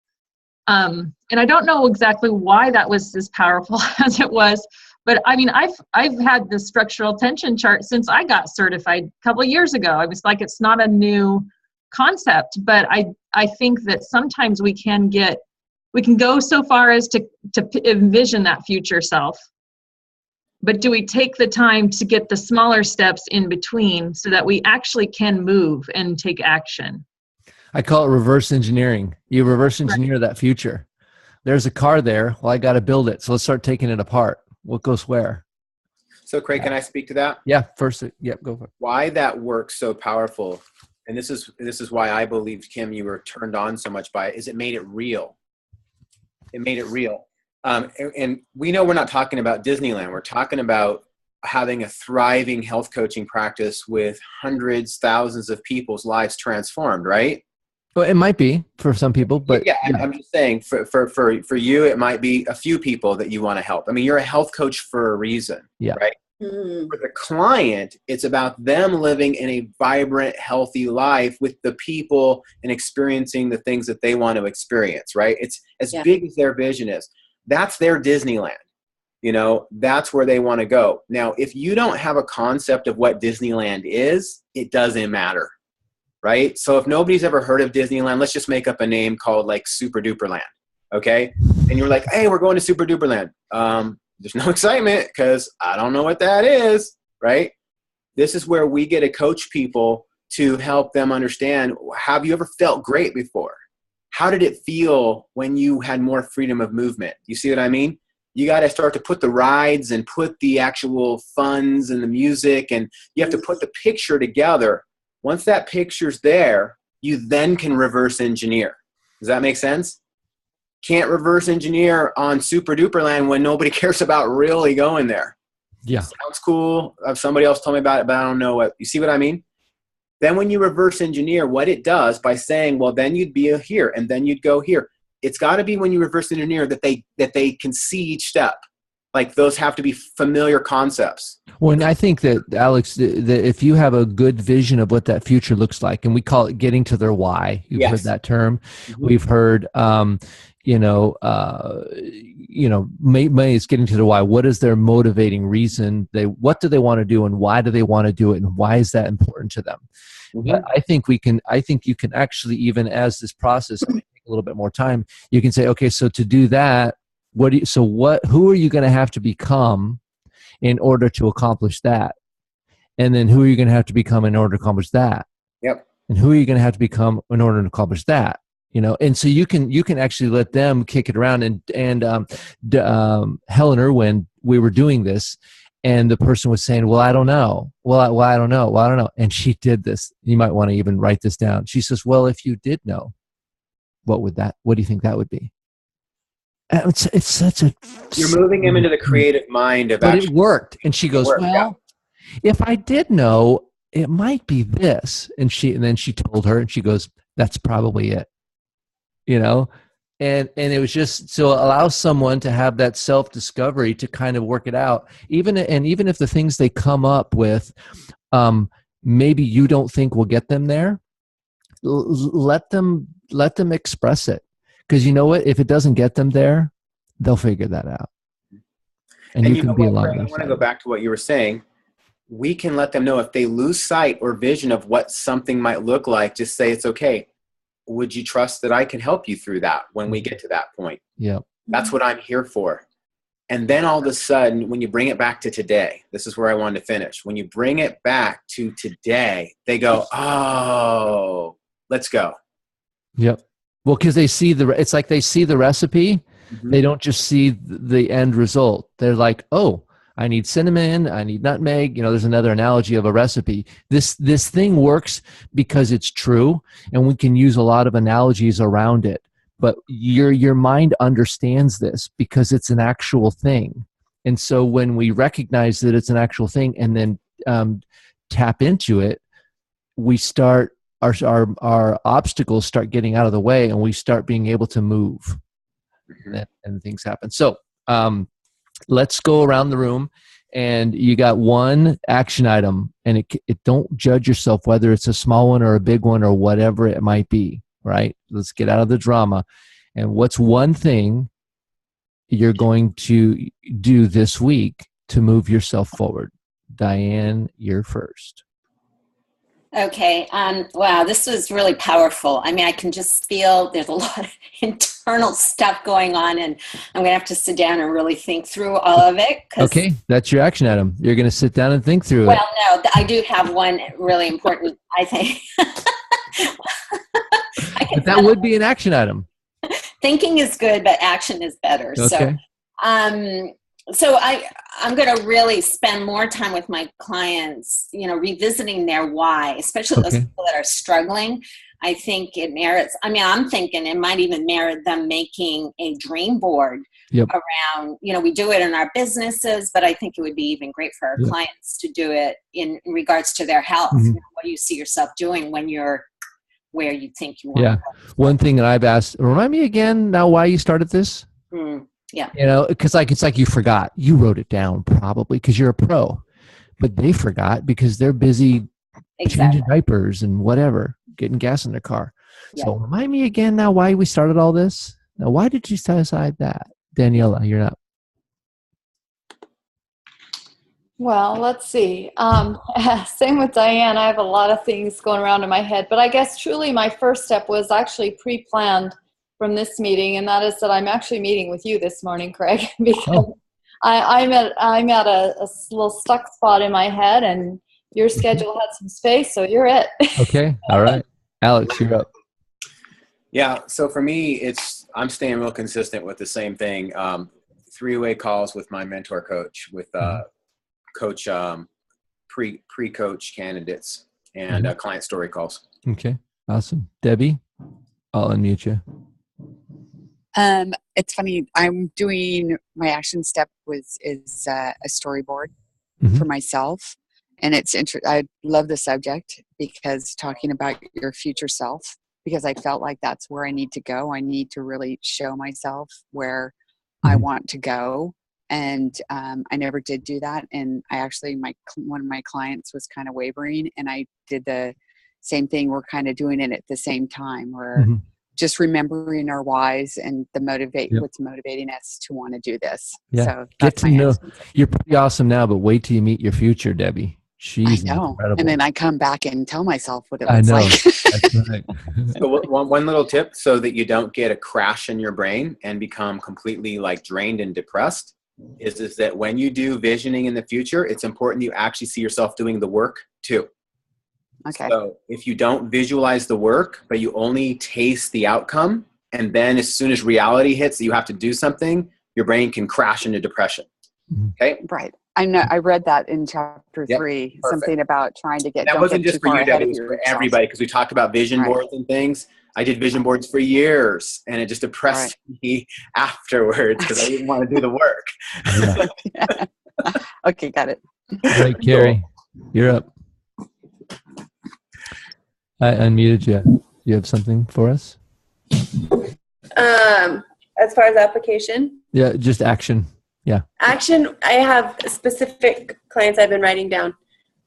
Speaker 4: And I don't know exactly why that was as powerful as it was, but I mean, I've had the structural tension chart since I got certified a couple of years ago. I was like, it's not a new concept, but I think that sometimes we can go so far as to envision that future self. But do we take the time to get the smaller steps in between so that we actually can move and take action?
Speaker 1: I call it reverse engineering. You reverse engineer that future. There's a car there. Well, I got to build it. So let's start taking it apart. What goes where?
Speaker 5: So Craig, can I speak to that?
Speaker 1: Yeah, first. Yep, go for it.
Speaker 5: Why that works so powerful, and this is why I believe, Kim, you were turned on so much by it, is it made it real. It made it real. And we know we're not talking about Disneyland. We're talking about having a thriving health coaching practice with hundreds, thousands of people's lives transformed, right?
Speaker 1: Well, it might be for some people, but
Speaker 5: yeah. I'm just saying for you, it might be a few people that you want to help. I mean, you're a health coach for a reason, right? Mm-hmm. For the client, it's about them living in a vibrant, healthy life with the people and experiencing the things that they want to experience, right? It's as big as their vision is. That's their Disneyland. That's where they want to go. Now, if you don't have a concept of what Disneyland is, it doesn't matter, right? So if nobody's ever heard of Disneyland, let's just make up a name called like Super Duper Land, okay? And you're like, hey, we're going to Super Duper Land. There's no excitement because I don't know what that is, right? This is where we get to coach people to help them understand, have you ever felt great before? How did it feel when you had more freedom of movement? You see what I mean? You got to start to put the rides and put the actual funds and the music, and you have to put the picture together. Once that picture's there, you then can reverse engineer. Does that make sense? Can't reverse engineer on Super Duper Land when nobody cares about really going there.
Speaker 1: Yeah.
Speaker 5: Sounds cool. Somebody else told me about it, but I don't know what. You see what I mean? Then when you reverse engineer, what it does by saying, well, then you'd be here and then you'd go here. It's got to be when you reverse engineer that they can see each step. Like those have to be familiar concepts.
Speaker 1: Well, and I think that, Alex, that if you have a good vision of what that future looks like, and we call it getting to their why. You've heard that term. Mm-hmm. We've heard, maybe it's getting to the why. What is their motivating reason? What do they want to do, and why do they want to do it, and why is that important to them? Mm-hmm. But I think you can actually, even as this process may take a little bit more time, you can say, okay, so to do that, who are you going to have to become in order to accomplish that? And then who are you going to have to become in order to accomplish that?
Speaker 5: Yep.
Speaker 1: And who are you going to have to become in order to accomplish that? And so you can actually let them kick it around. And Helen Irwin, we were doing this, and the person was saying, well, I don't know. Well, I don't know. Well, I don't know. And she did this. You might want to even write this down. She says, well, if you did know, what do you think that would be? It's such a...
Speaker 5: You're moving him into the creative mind of...
Speaker 1: But it worked. And she goes, if I did know, it might be this. And then she told her, and she goes, that's probably it. And it was just so allow someone to have that self-discovery to kind of work it out. Even if the things they come up with, maybe you don't think will get them there, let them express it. Because you know what? If it doesn't get them there, they'll figure that out. And you can be along.
Speaker 5: I want to go back to what you were saying. We can let them know if they lose sight or vision of what something might look like, just say, it's okay. Would you trust that I can help you through that when we get to that point?
Speaker 1: Yeah.
Speaker 5: That's what I'm here for. And then all of a sudden, when you bring it back to today, this is where I wanted to finish. When you bring it back to today, they go, oh, let's go.
Speaker 1: Yep. Well, because it's like they see the recipe. Mm-hmm. They don't just see the end result. They're like, oh, I need cinnamon, I need nutmeg. There's another analogy of a recipe. This thing works because it's true, and we can use a lot of analogies around it. But your mind understands this because it's an actual thing. And so when we recognize that it's an actual thing and then tap into it, we start our obstacles start getting out of the way, and we start being able to move, and things happen. So let's go around the room, and you got one action item, and it don't judge yourself whether it's a small one or a big one or whatever it might be. Right? Let's get out of the drama. And what's one thing you're going to do this week to move yourself forward? Diane, you're first.
Speaker 6: Okay. Wow, this was really powerful. I mean, I can just feel there's a lot of internal stuff going on, and I'm going to have to sit down and really think through all of it.
Speaker 1: Okay, that's your action item. You're going to sit down and think through it.
Speaker 6: Well, no, I do have one really important, I think.
Speaker 1: But that would be an action item.
Speaker 6: Thinking is good, but action is better.
Speaker 1: Okay.
Speaker 6: So I'm going to really spend more time with my clients, revisiting their why, especially those people that are struggling. I think it merits, I'm thinking it might even merit them making a dream board around, we do it in our businesses, but I think it would be even great for our clients to do it in regards to their health.
Speaker 1: Mm-hmm.
Speaker 6: What do you see yourself doing when you're where you think you want to go?
Speaker 1: One thing that I've asked, remind me again now why you started this?
Speaker 6: Yeah.
Speaker 1: Because it's like you forgot. You wrote it down probably because you're a pro, but they forgot because they're busy changing diapers and whatever, getting gas in their car. So remind me again now why we started all this. Now, why did you decide that? Daniela, you're up.
Speaker 7: Well, let's see. Same with Diane. I have a lot of things going around in my head, but I guess truly my first step was actually pre-planned from this meeting, and that is that I'm actually meeting with you this morning, Craig, because I'm at a little stuck spot in my head, and your schedule had some space, so you're it.
Speaker 1: Okay. All right. Alex, you're up.
Speaker 5: Yeah. So for me, I'm staying real consistent with the same thing. 3-way calls with my mentor coach, with coach, pre-coach candidates, and client story calls.
Speaker 1: Okay. Awesome. Debbie, I'll unmute you.
Speaker 8: It's funny. I'm doing my action step is a storyboard for myself, and I love the subject because talking about your future self, because I felt like that's where I need to go. I need to really show myself where I want to go, and I never did do that. And I actually, one of my clients was kind of wavering, and I did the same thing. We're kind of doing it at the same time. We're just remembering our whys and what's motivating us to want to do this.
Speaker 1: Yeah.
Speaker 8: So
Speaker 1: get to know. You're pretty awesome now, but wait till you meet your future, Debbie. She's incredible.
Speaker 8: And then I come back and tell myself what it looks like.
Speaker 1: That's right.
Speaker 5: So one little tip, so that you don't get a crash in your brain and become completely drained and depressed, is that when you do visioning in the future, it's important that you actually see yourself doing the work too.
Speaker 8: Okay.
Speaker 5: So if you don't visualize the work, but you only taste the outcome, and then as soon as reality hits that you have to do something, your brain can crash into depression. Okay.
Speaker 8: Right. I know. I read that in chapter 3, something about trying to get.
Speaker 5: That wasn't just for you, Debbie. It was for everybody, because we talked about vision boards and things. I did vision boards for years, and it just depressed me afterwards because I didn't want to do the work.
Speaker 8: Okay, got it.
Speaker 1: All right, Carrie, you're up. I unmuted you. You have something for us?
Speaker 9: As far as application?
Speaker 1: Yeah, just action. Yeah.
Speaker 9: Action, I have specific clients I've been writing down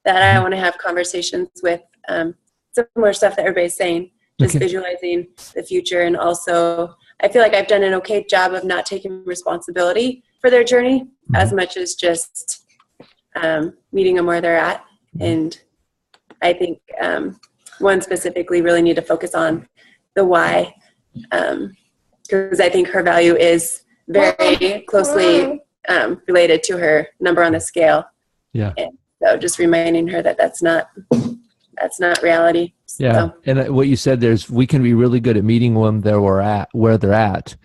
Speaker 9: that I want to have conversations with. Similar stuff that everybody's saying, just visualizing the future. And also, I feel like I've done an okay job of not taking responsibility for their journey as much as just meeting them where they're at. And I think one specifically really need to focus on the why, because I think her value is very closely related to her number on the scale. Yeah. And so just reminding her that that's not reality.
Speaker 1: Yeah. So. And what you said, we can be really good at meeting them where they're at,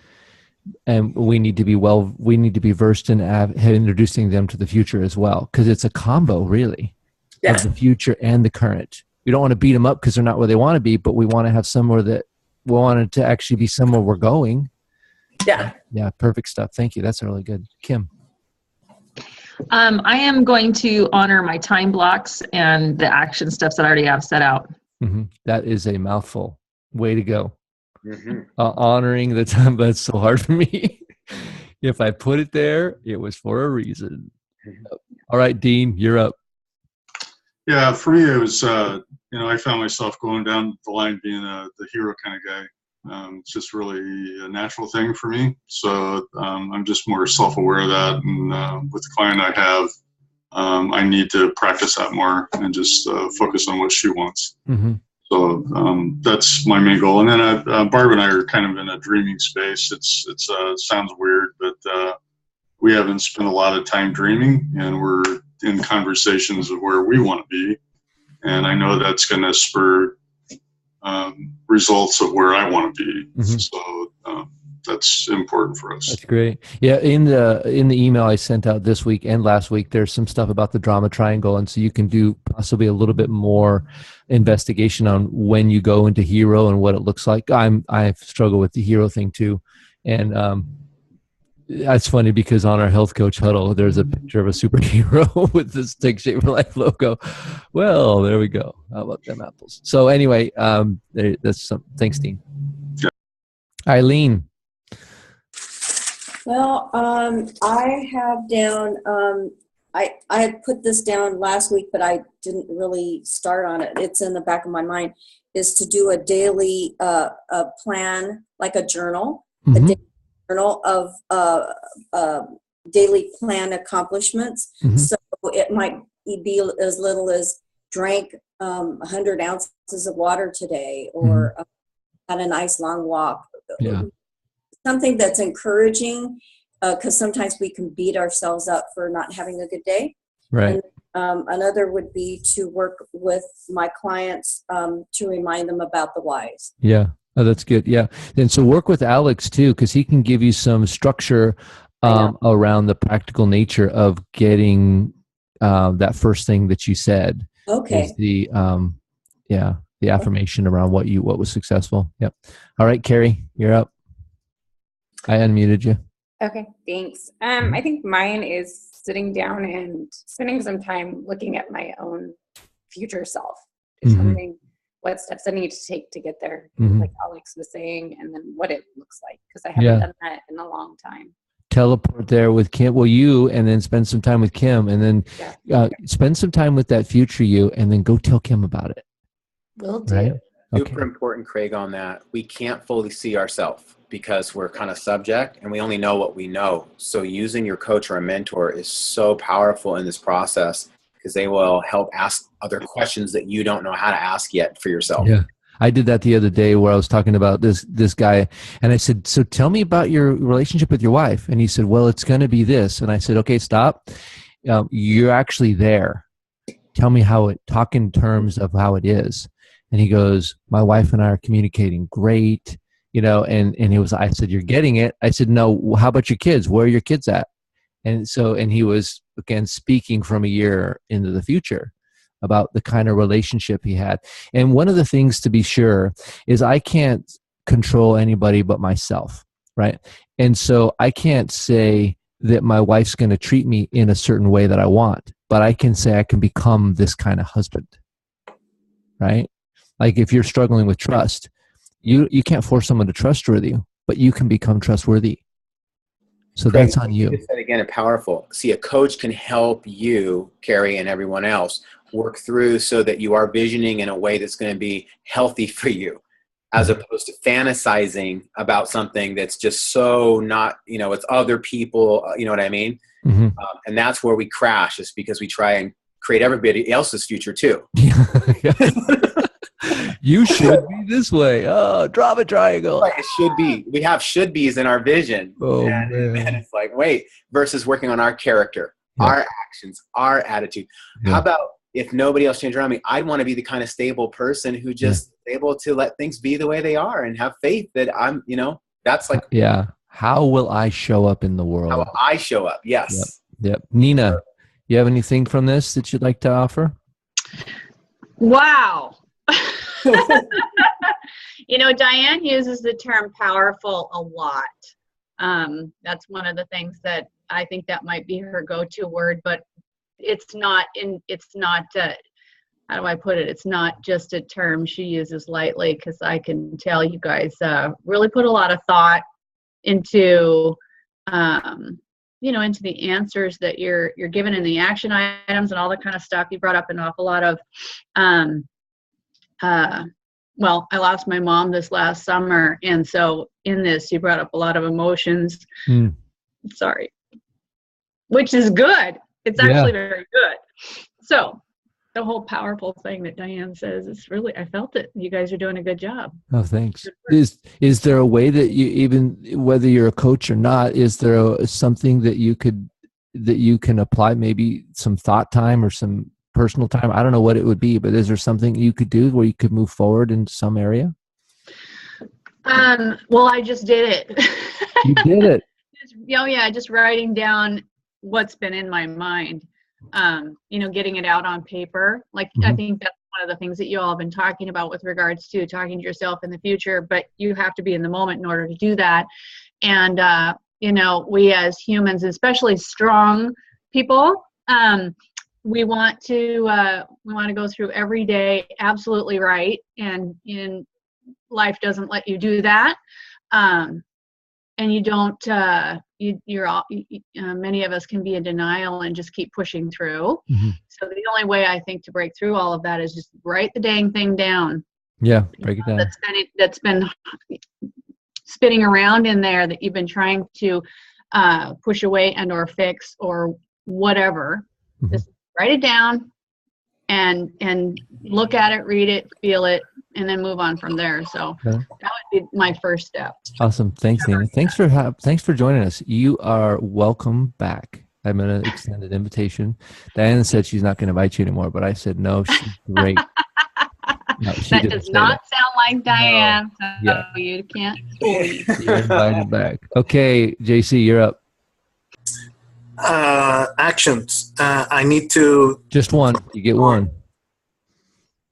Speaker 1: and we need to be versed in introducing them to the future as well, because it's a combo really of the future and the current. We don't want to beat them up because they're not where they want to be, but we want to have somewhere that we want it to actually be somewhere we're going. Yeah, perfect stuff. Thank you. That's really good. Kim.
Speaker 4: I am going to honor my time blocks and the action steps that I already have set out.
Speaker 1: That is a mouthful. Way to go. Honoring the time. That's so hard for me. If I put it there, it was for a reason. All right, Dean, you're up.
Speaker 10: Yeah, for me, it was, I found myself going down the line being the hero kind of guy. It's just really a natural thing for me. So I'm just more self-aware of that. And with the client I have, I need to practice that more and just focus on what she wants. So that's my main goal. And then Barb and I are kind of in a dreaming space. It sounds weird, but we haven't spent a lot of time dreaming, and we're in conversations of where we want to be. And I know that's going to spur results of where I want to be. So that's important for us.
Speaker 1: That's great. Yeah, in the email I sent out this week and last week, there's some stuff about the drama triangle, and so you can do possibly a little bit more investigation on when you go into hero and what it looks like. I struggle with the hero thing too, and that's funny because on our health coach huddle, there's a picture of a superhero with this Take Shape for Life logo. Well, there we go. How about them apples? So anyway, thanks, Dean.
Speaker 10: Yeah.
Speaker 1: Eileen.
Speaker 11: Well, I have down, I had put this down last week, but I didn't really start on it. It's in the back of my mind, is to do a daily plan, like a journal, a daily journal of daily plan accomplishments. So it might be as little as drank 100 ounces of water today, or had a nice long walk. Something that's encouraging, because sometimes we can beat ourselves up for not having a good day.
Speaker 1: Right.
Speaker 11: And another would be to work with my clients to remind them about the whys.
Speaker 1: Yeah. Oh, that's good. Yeah. And so work with Alex too, because he can give you some structure around the practical nature of getting that first thing that you said.
Speaker 11: Okay.
Speaker 1: Is the affirmation around what was successful. Yep. All right, Carrie, you're up. I unmuted you.
Speaker 12: Okay, thanks. I think mine is sitting down and spending some time looking at my own future self, determining what steps I need to take to get there, like Alex was saying, and then what it looks like, because I haven't done that in a long time.
Speaker 1: Teleport there with Kim. Well, you, and then spend some time with Kim, and then spend some time with that future you, and then go tell Kim about it.
Speaker 12: Will do.
Speaker 1: Right?
Speaker 5: Super important, Craig, on that. We can't fully see ourselves because we're kind of subject and we only know what we know. So using your coach or a mentor is so powerful in this process, because they will help ask other questions that you don't know how to ask yet for yourself.
Speaker 1: Yeah. I did that the other day where I was talking about this guy, and I said, so tell me about your relationship with your wife. And he said, well, it's going to be this. And I said, okay, stop. You're actually there. Tell me talk in terms of how it is. And he goes, my wife and I are communicating great, and I said, you're getting it. I said, no, how about your kids? Where are your kids at? And he was, again, speaking from a year into the future about the kind of relationship he had. And one of the things to be sure is I can't control anybody but myself, right? And so I can't say that my wife's going to treat me in a certain way that I want, but I can say I can become this kind of husband, right? Like if you're struggling with trust, you can't force someone to trust with you, but you can become trustworthy. So Craig, that's on you.
Speaker 5: You said again, powerful. See, a coach can help you, Carrie, and everyone else work through so that you are visioning in a way that's going to be healthy for you, as opposed to fantasizing about something that's just so not, it's other people, you know what I mean? And that's where we crash, is because we try and create everybody else's future too.
Speaker 1: You should be this way. Oh, drama triangle.
Speaker 5: Right, it should be. We have should be's in our vision.
Speaker 1: Oh,
Speaker 5: and it's like, wait, versus working on our character, our actions, our attitude. How about if nobody else changed around me, I'd want to be the kind of stable person who just is able to let things be the way they are and have faith that I'm, that's like.
Speaker 1: Yeah. How will I show up in the world?
Speaker 5: How will I show up? Yes.
Speaker 1: Yep. Nina, you have anything from this that you'd like to offer?
Speaker 2: Wow. Diane uses the term powerful a lot. That's one of the things that I think that might be her go-to word, but it's not, how do I put it? It's not just a term she uses lightly, because I can tell you guys really put a lot of thought into, into the answers that you're given in the action items and all that kind of stuff. You brought up an awful lot of, well, I lost my mom this last summer, and so in this, you brought up a lot of emotions. Sorry, which is good. It's actually very good. So the whole powerful thing that Diane says is really, I felt it. You guys are doing a good job.
Speaker 1: Oh, thanks. Is there a way that you, even whether you're a coach or not, is there something that you can apply, maybe some thought time or some personal time? I don't know what it would be, but is there something you could do where you could move forward in some area?
Speaker 2: Well, I just did it.
Speaker 1: You did it.
Speaker 2: Just writing down what's been in my mind. Getting it out on paper. Like, I think that's one of the things that you all have been talking about with regards to talking to yourself in the future, but you have to be in the moment in order to do that. And, we as humans, especially strong people, we want to go through every day absolutely right. And life doesn't let you do that. And you don't, many of us can be in denial and just keep pushing through. So the only way I think to break through all of that is just write the dang thing down.
Speaker 1: Yeah, break it down.
Speaker 2: That's been spinning around in there that you've been trying to push away and or fix or whatever. Just write it down and look at it, read it, feel it, and then move on from there. So that would be my first step.
Speaker 1: Awesome. Thanks, Nina. Thanks for joining us. You are welcome back. I'm going to extend an invitation. Diane said she's not going to invite you anymore, but I said, no, she's great. No,
Speaker 2: that does not sound like Diane. No. So you can't fool me.
Speaker 1: You're invited back. Okay, JC, you're up.
Speaker 3: Actions. I need to...
Speaker 1: Just one. You get one.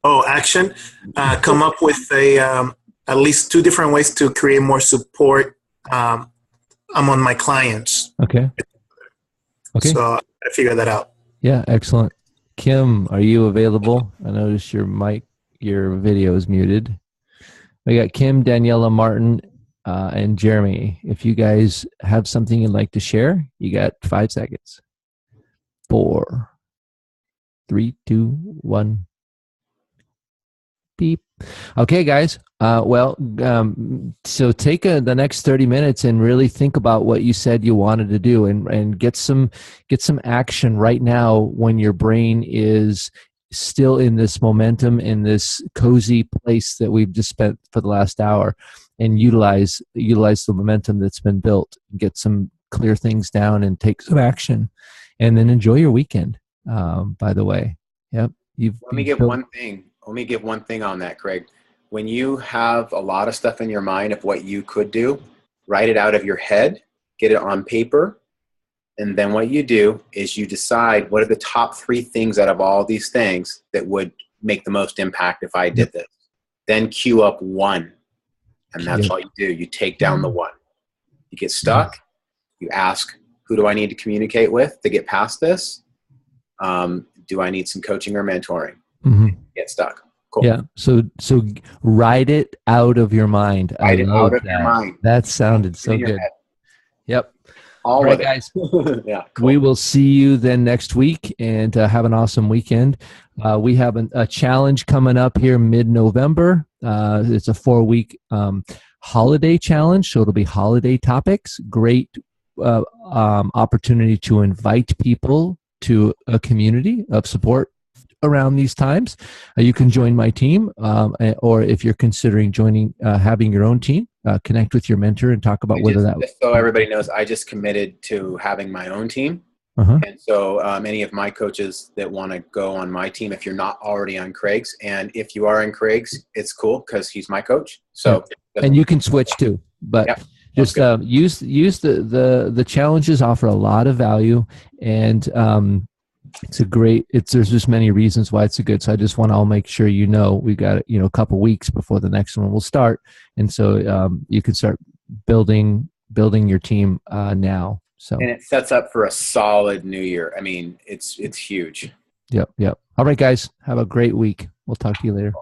Speaker 3: Oh, action. Come up with at least 2 different ways to create more support among my clients.
Speaker 1: Okay.
Speaker 3: So I figure that out.
Speaker 1: Yeah, excellent. Kim, are you available? I noticed your video is muted. We got Kim, Daniela, Martin, and Jeremy. If you guys have something you'd like to share, you got 5 seconds. 4, 3, 2, 1. Beep. Okay, guys. So take the next 30 minutes and really think about what you said you wanted to do, and get some action right now when your brain is still in this momentum, in this cozy place that we've just spent for the last hour, and utilize the momentum that's been built. Get some clear things down and take some action, and then enjoy your weekend. By the way, yep.
Speaker 5: Let me give one thing on that, Craig. When you have a lot of stuff in your mind of what you could do, write it out of your head, get it on paper, and then what you do is you decide what are the top 3 things out of all these things that would make the most impact if I did this. Then queue up 1, and that's all you do. You take down the 1. You get stuck, you ask, who do I need to communicate with to get past this? Do I need some coaching or mentoring? Get stuck. Cool.
Speaker 1: Yeah. So write it out of your mind.
Speaker 5: Write it out of your mind.
Speaker 1: That sounded so good. Yep.
Speaker 5: All
Speaker 1: right,
Speaker 5: of it.
Speaker 1: guys.
Speaker 5: Yeah. Cool.
Speaker 1: We will see you then next week, and have an awesome weekend. We have a challenge coming up here mid-November. It's a 4-week holiday challenge, so it'll be holiday topics. Great opportunity to invite people to a community of support around these times. You can join my team, or if you're considering joining, having your own team, connect with your mentor and talk about
Speaker 5: just so everybody knows, I just committed to having my own team. And so any of my coaches that want to go on my team, if you're not already on Craig's, and if you are on Craig's, it's cool because he's my coach. So
Speaker 1: and you can switch too. But just use the challenges, offer a lot of value, and there's just many reasons why it's a good. So I just want to make sure we got a couple weeks before the next one will start, and so you can start building your team now. So
Speaker 5: and it sets up for a solid new year. I mean, it's huge.
Speaker 1: Yep. All right, guys, have a great week. We'll talk to you later.